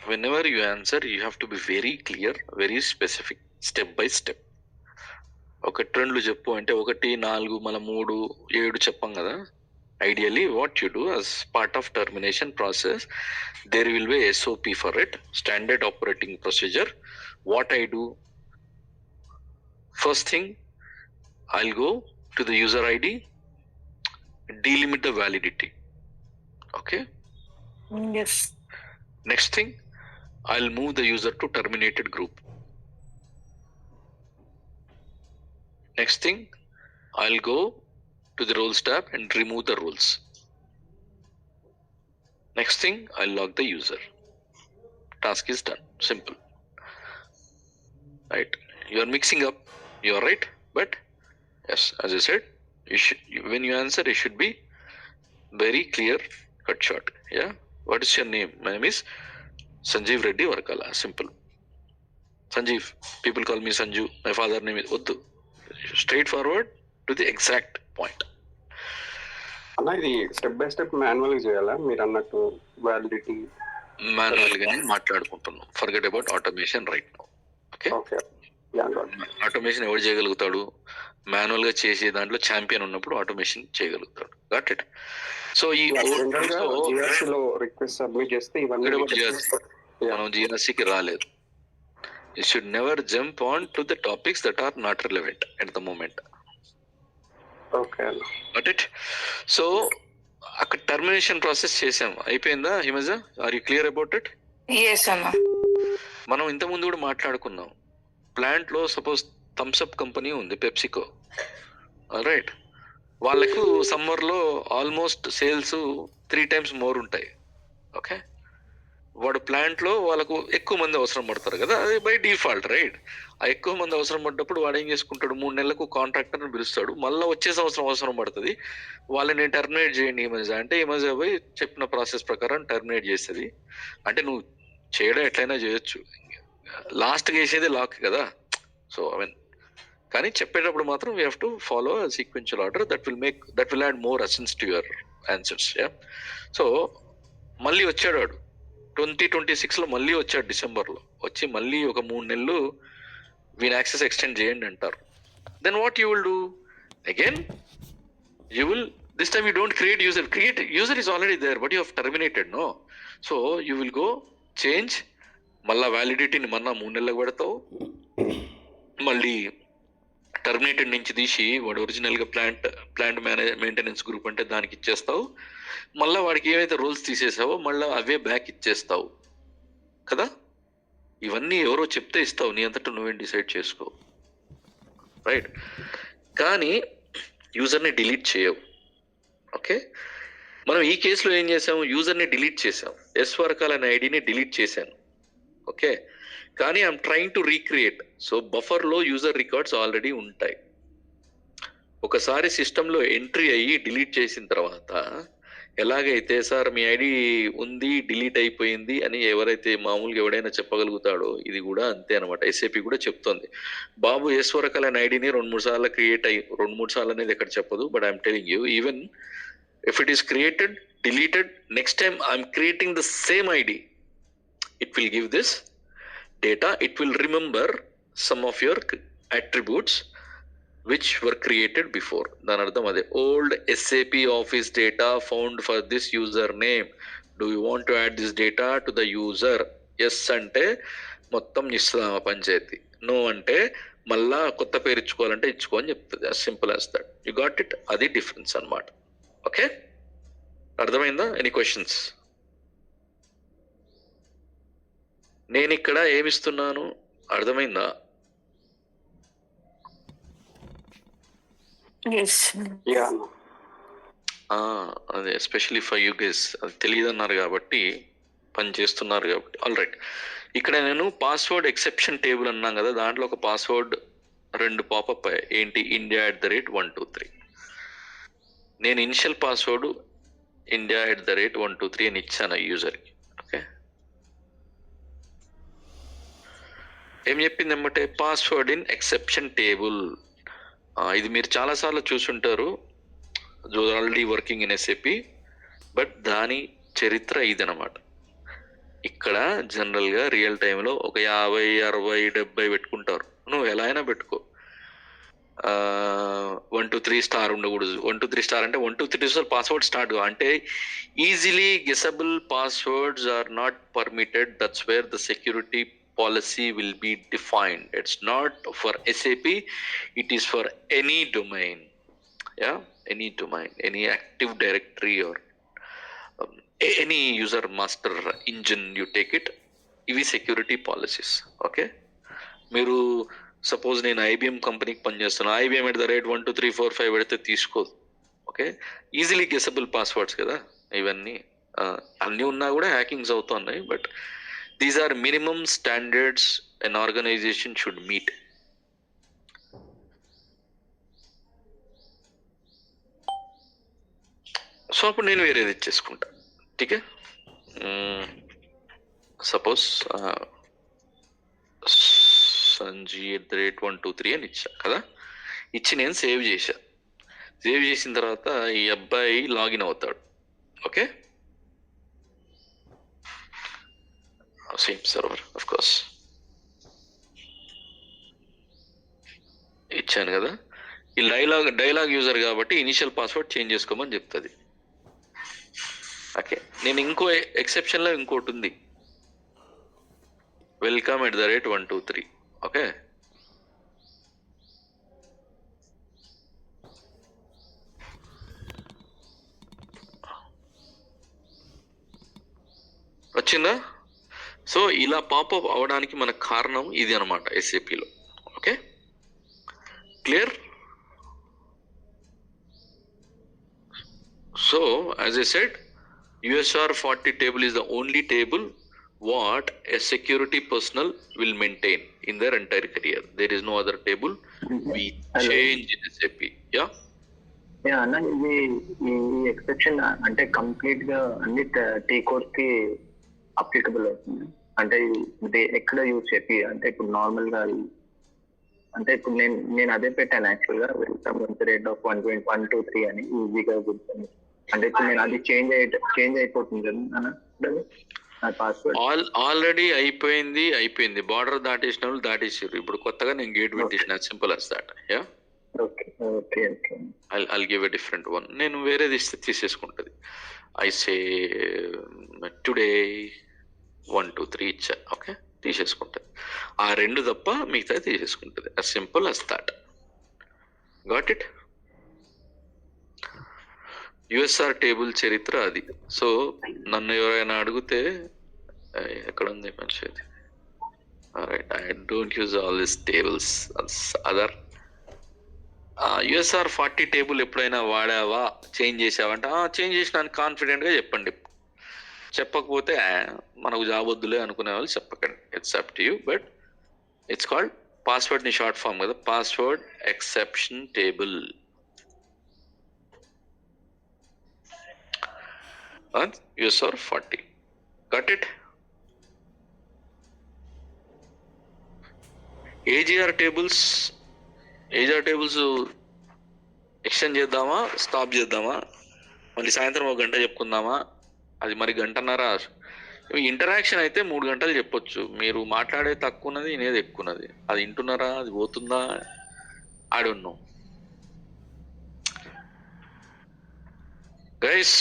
Whenever you answer, you have to be very clear, very specific, step by step. ఒక ట్రెండ్లు చెప్పు అంటే 1, 4, మళ్ళీ 3, 7 చెప్పాం కదా. Ideally, what you do as part of termination process, there will be SOP for it, standard operating procedure. What I do, first thing, I'll go to the user ID, delimit the validity. Okay. Yes. Next thing, I'll move the user to terminated group. Next thing, I'll go to the roles tab and remove the roles. Next thing, I'll log the user. Task is done. Simple. Right? You are mixing up. You are right. But yes, as I said, when you answer, it should be very clear, cut short. Yeah. What is your name? My name is Sanjeev Reddy Varkala. Simple. Sanjeev. People call me Sanju. My father name is Uddu. Straightforward to the exact point. అన్న ఇది step by step manual గా చేయాలా మీరు అన్నట్టు? Validity manual గానే మాట్లాడుకుంటున్నాం. Forget about automation right now. Okay, okay. Automation ఎవరు చేయగలుగుతాడు? మాన్యువల్ గా చేసే దాంట్లో ఛాంపియన్ ఉన్నప్పుడు ఆటోమేషన్ చేయగలుగుతాడు. Got it. సో ఈ GRC లో రిక్వెస్ట్ సబ్మిట్ చేస్తే ఇవన్నీ మనం GRC కి రాలేదు. You should never jump on to the topics that are not relevant at the moment. Okay. Got it? So, అక్కడ టర్మినేషన్ ప్రాసెస్ చేసాం, అయిపోయిందా Himaja? Are you clear about it? Yes, Anna. మనం ఇంతకుముందు కూడా మాట్లాడుకున్నాం. ప్లాంట్ లో సపోజ్ థమ్స్అప్ కంపెనీ ఉంది, PepsiCo. Right. వాళ్ళకు సమ్మర్లో ఆల్మోస్ట్ సేల్స్ 3 times మోర్ ఉంటాయి. ఓకే, వాడు ప్లాంట్లో వాళ్ళకు ఎక్కువ మంది అవసరం పడతారు కదా, అది బై డిఫాల్ట్ రైట్. ఆ ఎక్కువ మంది అవసరం పడ్డప్పుడు వాడు ఏం చేసుకుంటాడు, 3 నెలలకు కాంట్రాక్టర్ని పిలుస్తాడు, మళ్ళీ వచ్చే సంవత్సరం అవసరం పడుతుంది, వాళ్ళని టర్మినేట్ చేయండి ఈ మధ్య అంటే ఈ మధ్య పోయి చెప్పిన ప్రాసెస్ ప్రకారం టర్మినేట్ చేస్తుంది. అంటే నువ్వు చేయడం ఎట్లయినా చేయొచ్చు, లాస్ట్గా వేసేది లాక్ కదా. సో ఐ మీన్ కానీ చెప్పేటప్పుడు మాత్రం we have to follow sequential order, that will add more essence to your answers. So మళ్ళీ వచ్చాడు వాడు 2026లో మళ్ళీ వచ్చాడు డిసెంబర్లో, వచ్చి మళ్ళీ ఒక 3 నెలలు వీని యాక్సెస్ ఎక్స్టెండ్ చేయండి అంటారు. Then what you will do again, you will this time you don't create user is already there but you have terminated no. So you will go change, మళ్ళీ వ్యాలిడిటీని మళ్ళీ 3 నెలలకు పెడతావు, మళ్ళీ టర్మినేటెడ్ నుంచి తీసి వాడు ఒరిజినల్గా ప్లాంట్ మెయింటెనెన్స్ గ్రూప్ అంటే దానికి ఇచ్చేస్తావు, మళ్ళీ వాడికి ఏవైతే రోల్స్ తీసేసావో మళ్ళీ అవే బ్యాక్ ఇచ్చేస్తావు కదా. ఇవన్నీ ఎవరో చెప్తే ఇస్తావు, నీ అంతటా నువ్వేం డిసైడ్ చేసుకో, రైట్. కానీ యూజర్ని డిలీట్ చేయవు. ఓకే, మనం ఈ కేసులో ఏం చేసాము, యూజర్ని డిలీట్ చేసాం, వర్కాల్ అనే ఐడిని డిలీట్ చేశాను. ఓకే, కానీ I'm trying to recreate. So బఫర్లో యూజర్ రికార్డ్స్ ఆల్రెడీ ఉంటాయి. ఒకసారి సిస్టంలో ఎంట్రీ అయ్యి డిలీట్ చేసిన తర్వాత ఎలాగైతే సార్ మీ ఐడి ఉంది డిలీట్ అయిపోయింది అని ఎవరైతే మామూలుగా ఎవడైనా చెప్పగలుగుతాడో, ఇది కూడా అంతే అనమాట. ఎస్ఏపి కూడా చెప్తోంది, బాబు వర్కాల్ అనే ఐడిని 2-3 సార్లు క్రియేట్ అయ్యి 2-3 సార్లు అనేది ఎక్కడ చెప్పదు, but I'm telling you even if it is created deleted, next time I'm creating the same ID, it will give this data. It will remember some of your attributes which were created before. దాని అర్థం అదే, old SAP office data found for this user name, do you want to add this data to the user? yes అంటే మొత్తం ఇస్లామ panchayat, no అంటే మళ్ళా కొత్త పేరు ఇచ్చుకోవాలంటే ఇచ్చుకో అని చెప్తుంది. as simple as that. you got it. అది డిఫరెన్స్ అన్నమాట. ఓకే, అర్థమైందా? Any questions? నేను ఇక్కడ ఏమిస్తున్నాను అర్థమైందా? అదే ఎస్పెషలీ ఫర్ యూ గైస్, అది తెలియదు అన్నారు కాబట్టి, పని చేస్తున్నారు కాబట్టి. ఆల్ రైట్, ఇక్కడ నేను పాస్వర్డ్ ఎక్సెప్షన్ టేబుల్ అన్నాం కదా, దాంట్లో ఒక పాస్వర్డ్ 2 పాపప్ అయ్యాయి. ఏంటి, India@123. నేను ఇనిషియల్ పాస్వర్డ్ India@123 అని ఇచ్చాను యూజర్కి. ఓకే, ఏం చెప్పింది ఏమంటే పాస్వర్డ్ ఇన్ ఎక్సెప్షన్ టేబుల్. ఇది మీరు చాలాసార్లు చూసుంటారు, already working in SAP, but దాని చరిత్ర ఇదనమాట. ఇక్కడ జనరల్గా రియల్ టైంలో ఒక 50, 60, 70 పెట్టుకుంటారు. నువ్వు ఎలా అయినా పెట్టుకో, 123 స్టార్ ఉండకూడదు. 123 స్టార్ అంటే 123 పాస్వర్డ్ స్టార్ట్ అంటే easily guessable passwords are not permitted. That's where the security policy will be defined. It's not for SAP, it is for any domain. Any domain, any active directory or any user master engine, you take it. ఇవి security policies. Okay, మీరు suppose నేను IBM కంపెనీకి పనిచేస్తాను, IBM@12345 పెడితే తీసుకోదు. Okay, easily guessable passwords కదా ఇవన్నీ. అన్నీ ఉన్నా కూడా హ్యాకింగ్స్ అవుతున్నాయి, but these are minimum standards an organization should meet. So అప్పుడు నేను వేరేది ఇచ్చేసుకుంటా. ఠీకే, సపోజ్ Sanji@123 అని ఇచ్చా కదా, ఇచ్చి నేను సేవ్ చేశా. సేవ్ చేసిన తర్వాత ఈ అబ్బాయి లాగిన్ అవుతాడు. Okay, same server of course ఇచ్చాను కదా. ఈ డైలాగ్ యూజర్ కాబట్టి ఇనిషియల్ పాస్వర్డ్ చేంజ్ చేసుకోమని చెప్తుంది. ఓకే, నేను ఇంకో ఎక్సెప్షన్లో ఇంకోటి ఉంది, welcome@123. ఓకే, వచ్చిందా? సో ఇలా పాపప్ అవడానికి మన కారణం ఇది అనమాట ఎస్ఏపిలో. Okay, clear? So, as I said, USR 40 table is the only table what a security personnel will maintain in their entire career. There is no other table we Hello. change in SAP. Yeah. Yeah అన్న, ఇది ఈ exception అంటే complete గా అన్ని tea course కి applicable అవుతుంది. అంటే ఇది ఎక్కడ యూజ్ చెప్పి అంటే ఇప్పుడు నార్మల్ గా అంటే ఇప్పుడు నేను అదే పెట్టాను యాక్చువల్ గా వెల్కమ్ రేట్ ఆఫ్ 1.123 అని ఈజీగా గుర్తుంది. అంటే ఇప్పుడు నేను అది చేంజ్ అయిపోతుంది కదా నా పాస్వర్డ్. ఆల్రెడీ అయిపోయింది. బార్డర్ దాటేసిన వాళ్ళు దాటేసారు. ఇప్పుడు కొత్తగా నేను గేట్ పెట్టేసిన. Simple as that. Yeah. Okay okay okay. I'll give a different one. నేను వేరేది ఇస్తే తీసేసుకుంటది. I say today 1 2 3 ఇచ్చా. ఓకే, తీసేసుకుంటది. ఆ రెండు తప్ప మిగతా తీసేసుకుంటది. as simple as that. Got it? USR table చరిత్ర అది. సో నన్ను ఎవరైనా అడిగితే ఎక్కడ ఉంది మంచిది. Right, I don't use all this tables. Other USR 40 table ఎప్పుడైనా వాడావా, చేంజ్ చేసావంటే చేంజ్ చేసినాను కాన్ఫిడెంట్ గా చెప్పండి. చెప్పకపోతే మనకు జాబ్ వద్దులే అనుకునే వాళ్ళు చెప్పకండి. It's up to you. But it's called password ని షార్ట్ ఫామ్ కదా, password exception table. USR 40. Got it? AGR tables extend చేద్దామా, స్టాప్ చేద్దామా, మళ్ళీ సాయంత్రం 1 గంట చెప్పుకుందామా? అది మరి గంటన్నర. ఇంటరాక్షన్ అయితే 3 గంటలు చెప్పొచ్చు. మీరు మాట్లాడే తక్కువ ఉన్నది, వినేది ఎక్కువ ఉన్నది. అది వింటున్నారా, అది పోతుందా, ఐ డోంట్ నో గైస్.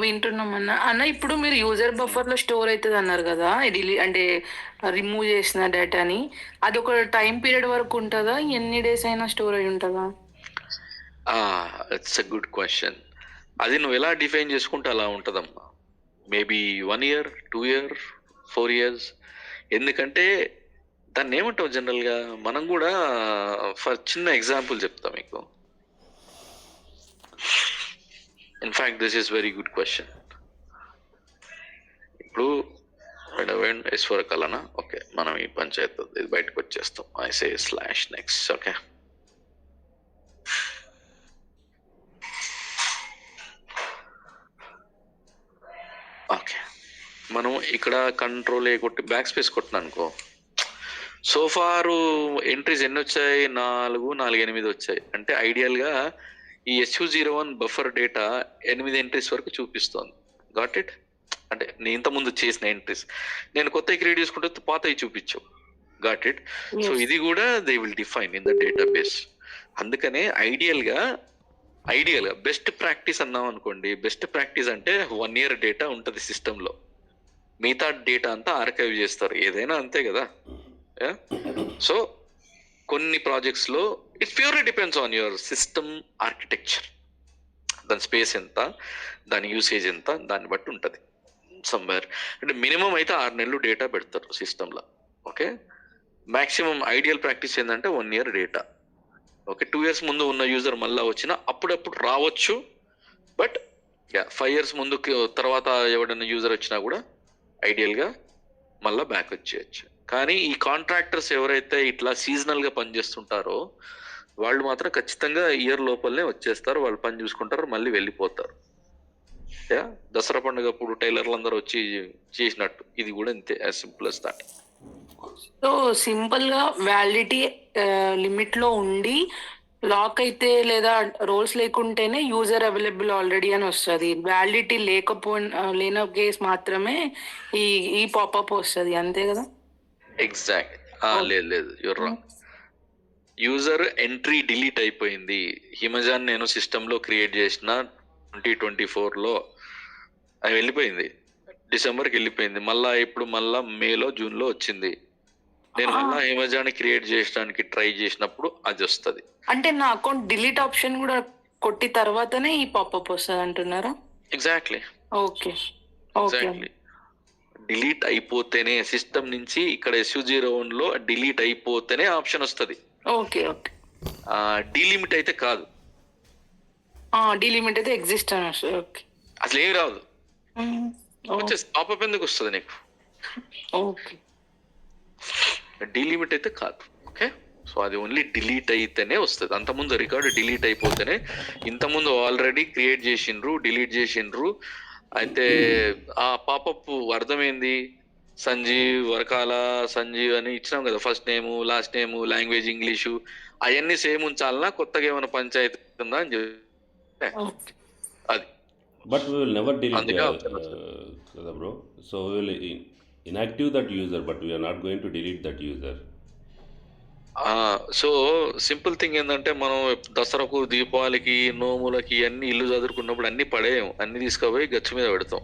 వింటున్నాం అన్న. ఇప్పుడు మీరు యూజర్ బఫర్ లో స్టోర్ అవుతుంది అన్నారు కదా, ఇది అంటే రిమూవ్ చేసిన డేటాని, అది ఒక టైం పీరియడ్ వరకు ఉంటుందా, ఎన్ని డేస్ అయినా స్టోర్ అయి ఉంటుందా? It's a good question. అది నువ్వు ఎలా డిఫైన్ చేసుకుంటే అలా ఉంటుందమ్మా. Maybe 1 year, 2 years, 4 years. ఎందుకంటే దాన్ని ఏమంటావు జనరల్గా మనం కూడా. ఫర్ చిన్న ఎగ్జాంపుల్ చెప్తా మీకు. In fact this is very good question. ఇప్పుడు S4 కలనా, ఓకే, మనం ఈ పంచాయత్ ఇది బయటకు వచ్చేస్తాం. ఐసే /next. ఓకే, ఓకే, మనం ఇక్కడ కంట్రోల్ కొట్టి బ్యాక్ స్పేస్ కొట్టినా అనుకో, సోఫారు ఎంట్రీస్ ఎన్ని వచ్చాయి? 4, 8 వచ్చాయి. అంటే ఐడియల్ గా ఈ SU01 బఫర్ డేటా 8 ఎంట్రీస్ వరకు చూపిస్తోంది. Got it? అంటే నేను ఇంతకుముందు చేసిన ఎంట్రీస్, నేను కొత్త క్రియేట్ చేసుకుంటే పాతవి చూపించు. Got it? సో ఇది కూడా they will define in the database. అందుకనే ఐడియల్ గా బెస్ట్ ప్రాక్టీస్ అన్నాం అనుకోండి. బెస్ట్ ప్రాక్టీస్ అంటే 1 year డేటా ఉంటుంది సిస్టమ్ లో, మిగతా డేటా అంతా ఆర్కైవ్ చేస్తారు. ఏదైనా అంతే కదా. సో కొన్ని ప్రాజెక్ట్స్ లో it purely depends on your system architecture. దాని స్పేస్ ఎంత, దాని యూసేజ్ ఎంత, దాన్ని బట్టి ఉంటుంది. సమ్వేర్ అంటే మినిమం అయితే 6 నెలలు డేటా పెడతారు సిస్టంలో. ఓకే, మాక్సిమం ఐడియల్ ప్రాక్టీస్ ఏంటంటే 1 year డేటా. ఓకే, 2 years ముందు ఉన్న యూజర్ మళ్ళీ వచ్చినా అప్పుడప్పుడు రావచ్చు. బట్ 5 years ముందు తర్వాత ఎవడన్నా యూజర్ వచ్చినా కూడా ఐడియల్గా మళ్ళీ బ్యాక్ వచ్చేయచ్చు. కానీ ఈ కాంట్రాక్టర్స్ ఎవరైతే ఇట్లా సీజనల్ గా పనిచేస్తుంటారో వాళ్ళు మాత్రం ఖచ్చితంగా ఇయర్ లోపలనే వచ్చేస్తారు. వాళ్ళు పని చూసుకుంటారు, మళ్ళీ వెళ్ళిపోతారు. దసరా పండుగ అప్పుడు టైలర్లు అందరూ వచ్చి చేసినట్టు ఇది కూడా అంతే, as simple as that. So simple గా వ్యాలిడిటీ లిమిట్ లో ఉండి లాక్ అయితే లేదా రోల్స్ లేకుంటేనే యూజర్ అవైలబుల్ ఆల్రెడీ అని వస్తుంది. వ్యాలిడిటీ లేని కేస్ మాత్రమే ఈ పాపప్ వస్తుంది, అంతే కదా? ఎగ్జాక్ట్. లేదు, you're wrong. User entry delete అయిపోయింది. హిమజాన్ నేను సిస్టమ్ లో క్రియేట్ చేసిన 2024లో అది వెళ్ళిపోయింది, డిసెంబర్కి వెళ్ళిపోయింది. మళ్ళా ఇప్పుడు మళ్ళా మేలో జూన్లో వచ్చింది. నేను మళ్ళా హిమజాన్ క్రియేట్ చేయడానికి ట్రై చేసినప్పుడు అది వస్తుంది. అంటే నా అకౌంట్ డిలీట్ ఆప్షన్ కూడా కొట్టి తర్వాతనే ఈ పాపప్ వస్తుంది అంటున్నారా? ఎగ్జాక్ట్లీ. Okay, exactly. డిలీట్ అయిపోతేనే సిస్టమ్ నుంచి ఇక్కడ SU01 లో డిలీట్ అయిపోతేనే ఆప్షన్ వస్తుంది. Okay okay. డిలిమిట్ అయితే కాదు. డిలిమిట్ అయితే ఎగ్జిస్ట్ అని వస్తుంది. ఓకే. అసలు ఏమి రాదు, వచ్చేసి పాపప్ ఎందుకు వస్తుంది నీకు? ఓకే. డిలిమిట్ అయితే కాదు. ఓకే, సో అది ఓన్లీ డిలీట్ అయితేనే వస్తుంది. అంతకుముందు రికార్డు డిలీట్ అయిపోతేనే, ఇంతకుముందు ఆల్రెడీ క్రియేట్ చేసిండ్రు, డిలీట్ చేసిండ్రు. అయితే ఆ పాపప్ అర్థమైంది, సంజీవ్ వరకాల సంజీవ్ అని ఇచ్చినాం కదా, ఫస్ట్ నేము లాస్ట్ నేము లాంగ్వేజ్ ఇంగ్లీషు అవన్నీ సేమ్ ఉంచాలన్నా, కొత్తగా ఏమైనా పంచాయతీ ఉందా అని చెప్పి అది. But we will never delete అందుకే bro. So we will inactive that user, but we are not going to delete that user. So simple thing ఏంటంటే, మనం దసరాకు దీపావళికి నోములకి అన్ని ఇల్లు చదువుకున్నప్పుడు అన్ని పడేయం, అన్ని తీసుకుపోయి గచ్చు మీద పెడతాం.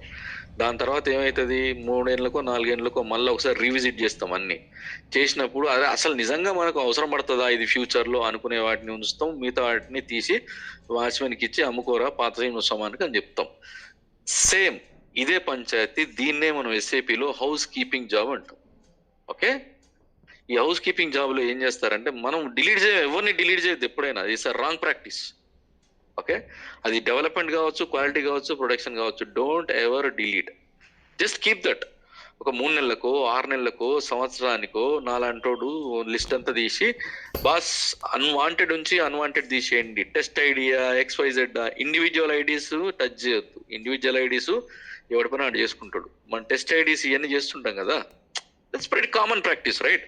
దాని తర్వాత ఏమవుతుంది, 3 ఏళ్ళకో 4 ఏళ్ళకో మళ్ళీ ఒకసారి రీవిజిట్ చేస్తాం. అన్ని చేసినప్పుడు అదే అసలు నిజంగా మనకు అవసరం పడుతుందా ఇది ఫ్యూచర్లో అనుకునే వాటిని ఉంచుతాం, మిగతా వాటిని తీసి వాచ్మెన్కి ఇచ్చి అమ్ముకోరా పాత ఉత్సవానికి అని చెప్తాం. సేమ్ ఇదే పంచాయతీ, దీన్నే మనం ఎస్ఏపిలో హౌస్ కీపింగ్ జాబ్ అంటాం. ఓకే, ఈ హౌస్ కీపింగ్ జాబ్ లో ఏం చేస్తారంటే, మనం ఎవరిని డిలీట్ చేయొద్దు ఎప్పుడైనా, ఇట్స్ రాంగ్ ప్రాక్టీస్. ఓకే, అది డెవలప్మెంట్ కావచ్చు, క్వాలిటీ కావచ్చు, ప్రొడక్షన్ కావచ్చు, don't ever delete, just keep that. ఒక 3 నెలలకో 6 నెలలకో సంవత్సరానికో నాలంటోడు లిస్ట్ అంతా తీసి, బాస్ అన్వాంటెడ్ ఉంచి అన్వాంటెడ్ తీసేయండి, test idea XYZ, individual IDs touch చేయొద్దు. ఇండివిజువల్ ఐడీస్ ఎవడి పైన అటు చేసుకుంటాడు, మన టెస్ట్ ఐడీస్ ఇవన్నీ చేస్తుంటాం కదా, that's very common practice, right?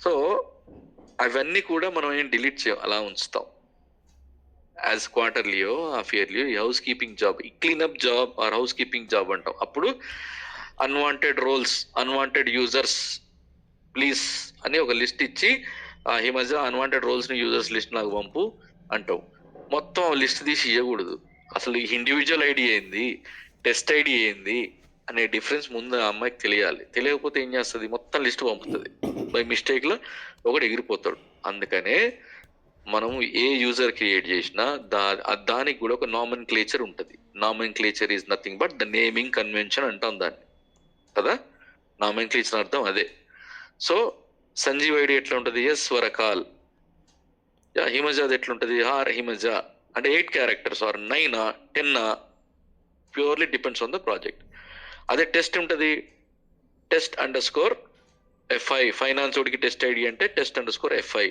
So అవన్నీ కూడా మనం ఏం డిలీట్ చేయం, అలా ఉంచుతాం. యాజ్ క్వార్టర్లీయో హాఫ్ ఇయర్లీయో ఈ హౌస్ కీపింగ్ జాబ్, ఈ cleanup job or housekeeping job అంటాం. అప్పుడు unwanted roles, unwanted users please అని ఒక లిస్ట్ ఇచ్చి, ఈ మధ్య అన్వాంటెడ్ రోల్స్ ని యూజర్స్ లిస్ట్ నాకు పంపు అంటావు. మొత్తం లిస్ట్ తీసి ఇవ్వకూడదు. అసలు ఇండివిజువల్ ఐడి ఏంది, టెస్ట్ ఐడి ఏంది అనే డిఫరెన్స్ ముందు ఆ అమ్మాయికి తెలియాలి. తెలియకపోతే ఏం చేస్తుంది, మొత్తం లిస్ట్ పంపుతుంది, బై మిస్టేక్ లో ఒకటి ఎగిరిపోతాడు. అందుకనే మనము ఏ యూజర్ క్రియేట్ చేసినా దానికి కూడా ఒక నామన్ క్లేచర్ ఉంటుంది. Nomenclature is nothing but the naming convention అంటాం దాన్ని కదా. నామన్ క్లేచర్ అర్థం అదే. సో సంజీవ్ ఐడి ఎట్లా ఉంటుంది, ఎస్ వరకాల్. హిమజాద్ ఎట్లుంటది, హార్ హిమజా. అంటే 8 characters or 9 10 purely depends on the project. అదే టెస్ట్ ఉంటుంది, టెస్ట్ _FI. ఫైనాన్స్ ఓడికి టెస్ట్ ఐడి అంటే టెస్ట్ _FI.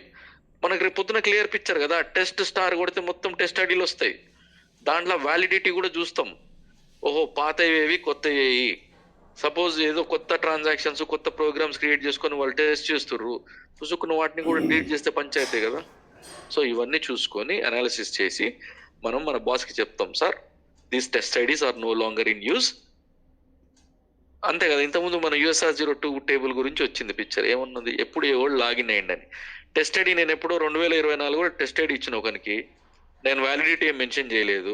మనకి రేపు పొద్దున క్లియర్ పిక్చర్ కదా, టెస్ట్ స్టార్ కొడితే మొత్తం టెస్ట్ ఐడీలు వస్తాయి. దాంట్లో వ్యాలిడిటీ కూడా చూస్తాం. ఓహో పాతవి కొత్తవి, సపోజ్ ఏదో కొత్త ట్రాన్సాక్షన్స్ కొత్త ప్రోగ్రామ్స్ క్రియేట్ చేసుకొని వాళ్ళు టెస్ట్ చేస్తుర్రు, చూసుకున్న వాటిని కూడా డిలీట్ చేస్తే పంచాయతీ కదా. సో ఇవన్నీ చూసుకొని అనాలిసిస్ చేసి మనం మన బాస్కి చెప్తాం, sir these test IDs are no longer in use. అంతే కదా. ఇంతకుముందు మన USR02 టేబుల్ గురించి వచ్చింది పిక్చర్, ఏమున్నది, ఎప్పుడు ఏ వాళ్ళు లాగిన్ అయ్యండి అని. టెస్ట్ ఐడి నేను ఎప్పుడో 2024 కూడా టెస్ట్ ఐడి ఇచ్చిన ఒకనికి, నేను వ్యాలిడిటీ ఏం మెన్షన్ చేయలేదు.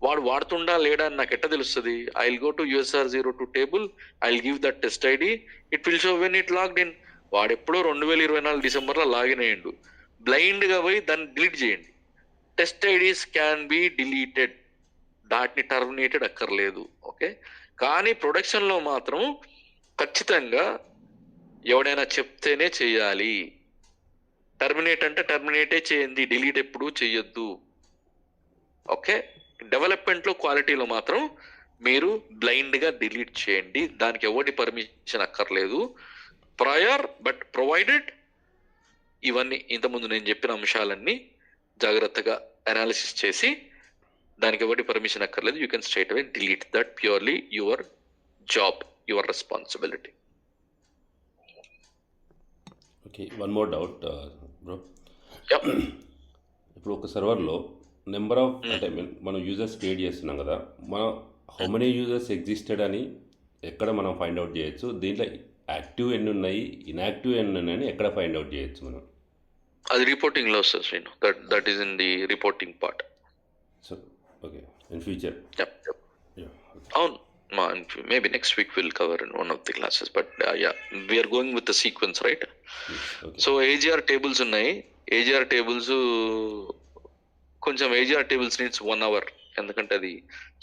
వాడు వాడుతుండా లేడా అని నాకు ఎట్ట తెలుస్తుంది? I will go to USR02 table, I will give that test ID, it will show when it logged in. వాడు ఎప్పుడో 2024 డిసెంబర్లో లాగిన్ అయ్యిండు. బ్లైండ్గా పోయి దాన్ని డిలీట్ చేయండి. Test IDs can be deleted, దాటిని టర్మినేటెడ్ అక్కర్లేదు. ఓకే, కానీ ప్రొడక్షన్లో మాత్రం ఖచ్చితంగా ఎవడైనా చెప్తేనే చేయాలి. టర్మినేట్ అంటే టర్మినేటే చేయండి, డిలీట్ ఎప్పుడు చెయ్యొద్దు. ఓకే, డెవలప్మెంట్లో క్వాలిటీలో మాత్రం మీరు బ్లైండ్గా డిలీట్ చేయండి, దానికి ఎవరి పర్మిషన్ అక్కర్లేదు. Prior but provided. ఇవన్నీ ఇంతకుముందు నేను చెప్పిన అంశాలన్నీ జాగ్రత్తగా అనాలిసిస్ చేసి, దానికి ఎవరి పర్మిషన్ అక్కర్లేదు, you can straight away delete that, purely your job, your responsibility. Okay, one more doubt bro. ఇప్పుడు ఒక సర్వర్లో నెంబర్ ఆఫ్ అంటే మనం యూజర్స్ క్రియేట్ చేస్తున్నాం కదా, మనం హౌ మెనీ యూజర్స్ ఎగ్జిస్టెడ్ అని ఎక్కడ మనం ఫైండ్ అవుట్ చేయొచ్చు? దీంట్లో యాక్టివ్ ఎన్ని ఉన్నాయి, ఇన్యాక్టివ్ ఎన్ని ఉన్నాయని ఎక్కడ ఫైండ్ అవుట్ చేయొచ్చు మనం? అది రిపోర్టింగ్ లో వస్తుంది Srinu, that is in the reporting part. So okay, in future అవును, maybe next week we'll cover in one of the classes, but yeah, we are going with the sequence, right? Okay. So AGR tables ఉన్నాయి. AGR tables కొంచెం AGR tables needs 1 hour, ఎందుకంటే అది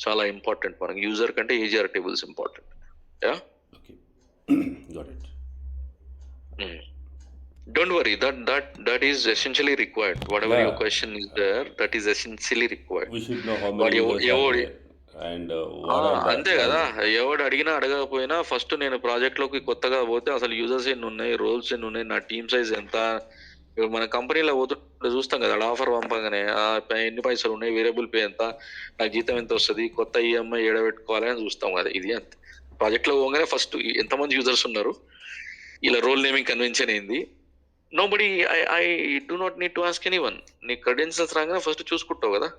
చాలా important మనకి. User కంటే AGR tables important. Yeah, okay, got it. Don't worry, that is essentially required. Whatever Yeah. your question is there, that is essentially required. We should know how But many users are ఎవడు there and what are the అంతే కదా, roles. ఎవడు అడిగినా అడగకపోయినా first నేను project లోకి కొత్తగా పోతే అసలు యూజర్స్ ఎన్ని ఉన్నాయి, రోల్స్ ఎన్ని ఉన్నాయి, నా టీమ్ సైజ్ ఎంత. ఇప్పుడు మన కంపెనీలో పోతుంటే చూస్తాం కదా, ఆఫర్ పంపగానే ఎన్ని పైసలు ఉన్నాయి, వేరియబుల్ పే ఎంత, నాకు జీతం ఎంత వస్తుంది, కొత్త ఈఎంఐ ఏడబెట్టుకోవాలి అని చూస్తాం కదా. ఇది అంతే, ప్రాజెక్ట్ లో పోగానే ఫస్ట్ ఎంతమంది యూజర్స్ ఉన్నారు, ఇలా రోల్ నేమింగ్ కన్వెన్షన్ ఏంది. Nobody I do not need to ask any one. నీ క్రెడెన్షియల్స్ రాగానే ఫస్ట్ చూసుకుంటావు కదా,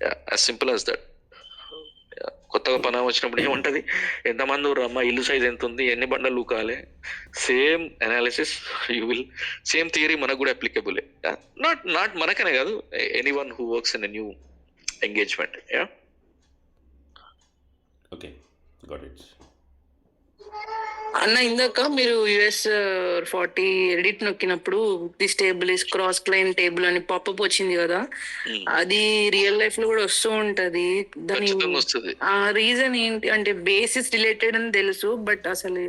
యాజ్ సింపుల్ యాజ్ దట్. కొత్తగా పని వచ్చినప్పుడు ఏముంటది, ఎంతమంది రమ్మా, ఇల్లు సైజ్ ఎంత ఉంది, ఎన్ని బండలు కాలే, same analysis you will, same theory మనకు కూడా అప్లికబుల్. నాట్ మనకనే కాదు, any one who works in a new engagement. Okay, got it. అన్న ఇందాక మీరు యుఎస్ 40 ఎడిట్ నొక్కినప్పుడు this table is cross Klein table అని పాపప్ వచ్చింది కదా, అది రియల్ లైఫ్ లో కూడా వస్తూ ఉంటది. దాని వస్తుంది. ఆ రీజన్ ఏంటి అంటే బేసిస్ రిలేటెడ్ అని తెలుసు, బట్ అసలు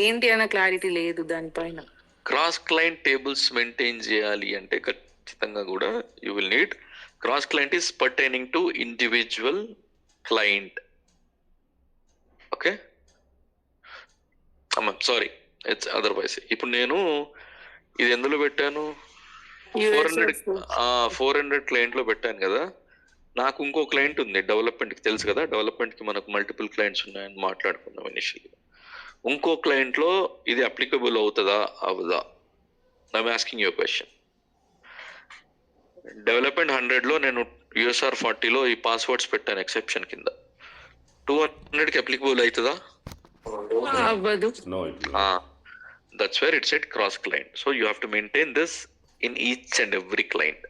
ఏంటి అన్న క్లారిటీ లేదు దానిపైన. క్రాస్ క్లయింట్ టేబుల్స్ మెయింటైన్ చేయాలి అంటే ఖచ్చితంగా కూడా you will need cross client is pertaining to individual client. Okay, sorry, it's otherwise. ఇప్పుడు నేను ఇది ఎందులో పెట్టాను, 400 క్లయింట్ లో పెట్టాను కదా. నాకు ఇంకో క్లయింట్ ఉంది డెవలప్మెంట్ కి, తెలుసు కదా, డెవలప్మెంట్ కి మనకు మల్టిపుల్ క్లయింట్స్ ఉన్నాయని మాట్లాడుకున్నాం ఇనిషియల్లీ. ఇంకో క్లయింట్ లో ఇది అప్లికబుల్ అవుతుందా అవదా, I'm asking your question. Development 100 లో నేను యూఎస్ఆర్ 40 లో ఈ పాస్వర్డ్స్ పెట్టాను ఎక్సెప్షన్ కింద. 200 కి అప్లికబుల్ అవుతుందా? అవ్వదు. No, it will. That's where it said cross client. So you have to maintain this in each and every client.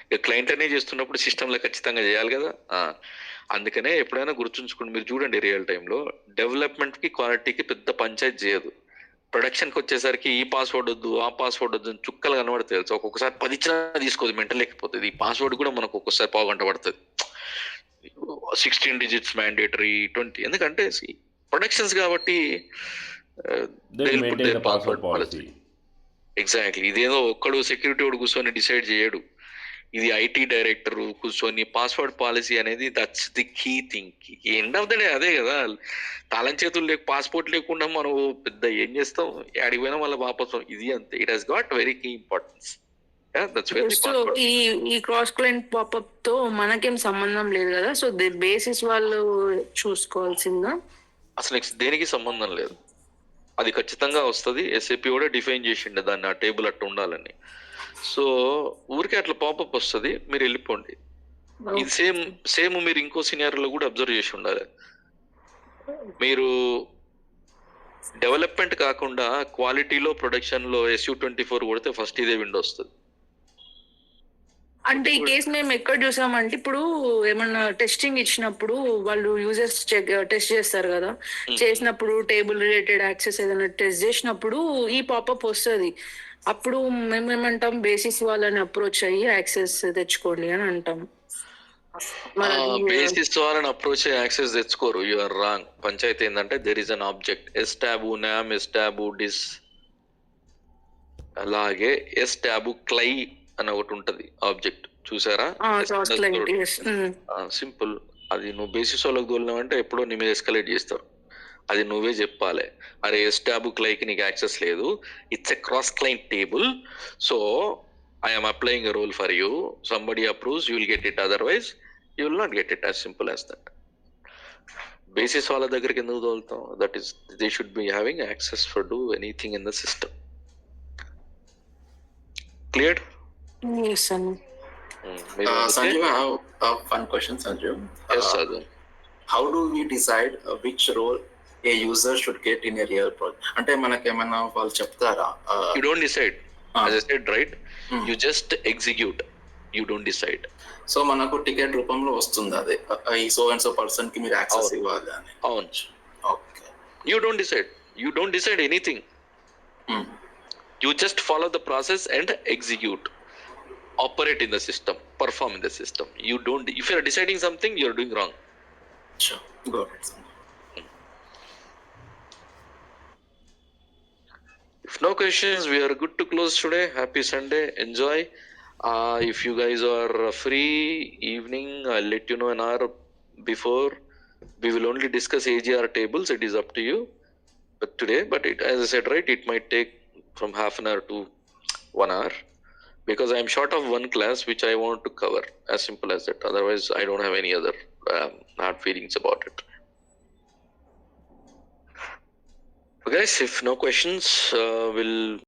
ఇక క్లయింట్ అనే చేస్తున్నప్పుడు సిస్టంలో ఖచ్చితంగా చేయాలి కదా. అందుకనే ఎప్పుడైనా గుర్తుంచుకోండి, మీరు చూడండి రియల్ టైంలో డెవలప్మెంట్ కి క్వాలిటీకి పెద్ద పంచాయతీ చేయదు. ప్రొడక్షన్కి వచ్చేసరికి ఈ పాస్వర్డ్ వద్దు, ఆ పాస్వర్డ్ వద్దు అని చుక్కలు కనబడతాయి. తెలుసు, ఒక్కొక్కసారి 10 ఇచ్చినా తీసుకోదు, మెంటల్ లేకపోతుంది. ఈ పాస్వర్డ్ కూడా మనకు ఒక్కొక్కసారి పావుగంట పడుతుంది. 16 డిజిట్స్ మ్యాండేటరీ, 20, ఎందుకంటే ప్రొడక్షన్స్ కాబట్టి They maintain the password policy. Exactly. ఇదేదో ఒక్కడు సెక్యూరిటీ వాడు కూర్చొని డిసైడ్ చేయడు, ఇది ఐటీ డైరెక్టర్ కూర్చొని పాస్వర్డ్ పాలసీ అనేది, that's the key thing. End of the day అదే కదా, తాళం చేతులు లేక పాస్పోర్ట్ లేకుండా మనం పెద్ద ఏం చేస్తాం, ఆడికి పోయినా మళ్ళీ వాపసు, ఇది అంతే. It has got very key importance. So ఈ క్రాస్ క్లయింట్ పాపప్ తో మనకేం సంబంధం లేదు కదా, సో బేసిస్ వాళ్ళు చూసుకోవాల్సిందా? అసలు దేనికి సంబంధం లేదు, అది ఖచ్చితంగా వస్తుంది. ఎస్ఏపి కూడా డిఫైన్ చేసిండే దాన్ని, ఆ టేబుల్ అట్లా ఉండాలని. సో ఊరికే అట్లా పాపప్ వస్తుంది, మీరు వెళ్ళిపోండి. ఇది సేమ్ మీరు ఇంకో సినారియోలో కూడా అబ్జర్వ్ చేసి ఉండాలి. మీరు డెవలప్మెంట్ కాకుండా క్వాలిటీలో ప్రొడక్షన్లో SU24 కొడితే ఫస్ట్ ఇదే విండో వస్తుంది. అంటే ఈ కేసు మేము ఎక్కడ చూసామంటే, ఇప్పుడు ఏమన్నా టెస్టింగ్ ఇచ్చినప్పుడు వాళ్ళు యూజర్స్ టెస్ట్ చేస్తారు కదా, చేసినప్పుడు టేబుల్ రిలేటెడ్ యాక్సెస్ ఏదైనా టెస్ట్ చేసినప్పుడు ఈ పాపప్ వస్తుంది. అప్పుడు మేము ఏమంటాం, బేసిస్ వాళ్ళని అప్రోచ్ అయ్యి యాక్సెస్ తెచ్చుకోండి అని అంటాం. బేసిస్ వాళ్ళని అప్రోచ్ అయ్యి యాక్సెస్ తెచ్చుకోరు, యు ఆర్ రాంగ్. పంచాయతీ ఏంటంటే దెర్ ఇస్ అన్ ఆబ్జెక్ట్ ఎస్టాబు నామ్ ఎస్టాబు డిస్, అలాగే ఎస్టాబు క్లై అని ఒకటి ఉంటది ఆబ్జెక్ట్, చూసారా? సింపుల్. అది నువ్వు బేసిస్ వాళ్ళకి తోలినావంటే ఎప్పుడో నీ మీద ఎస్కలేట్ చేస్తారు. అది నువ్వే చెప్పాలి, అరే ఎస్టాబు క్లైకి నీకు యాక్సెస్ లేదు, it's a cross client table, so I'm applying a role for you, somebody approves, you will get it, otherwise you will not get it. As simple as that. Basis వాళ్ళ దగ్గరికి ఎందుకు తోలుతాం? That is, they should be having access for do anything in the system. Clear? Yes, sir. Sanju, I have one question, Sanju. Yes, Sadhu. How do we decide which role a user should get in a real project? అంటే మనకేమన్నా వాళ్ళు చెప్తారా? You don't decide. As I said, right? You just execute. You don't decide. So మనకు ticket రూపంలో వస్తుంది అది, ఈ so and so person కి మీరు యాక్సెస్ ఇవ్వాలి అని. అవును. Okay. You don't decide. You don't decide anything. You just follow the process and execute. Operate in the system, perform in the system. You don't, if you are deciding something, you are doing wrong. Sure, got it. If no questions, we are good to close today. Happy Sunday. Enjoy. If you guys are free evening, I'll let you know an hour before. We will only discuss AGR tables. It is up to you. But today, as I said, right, it might take from half an hour to 1 hour, because I am short of one class which I want to cover. As simple as that. Otherwise, I don't have any other hard feelings about it. So guys, if no questions, we'll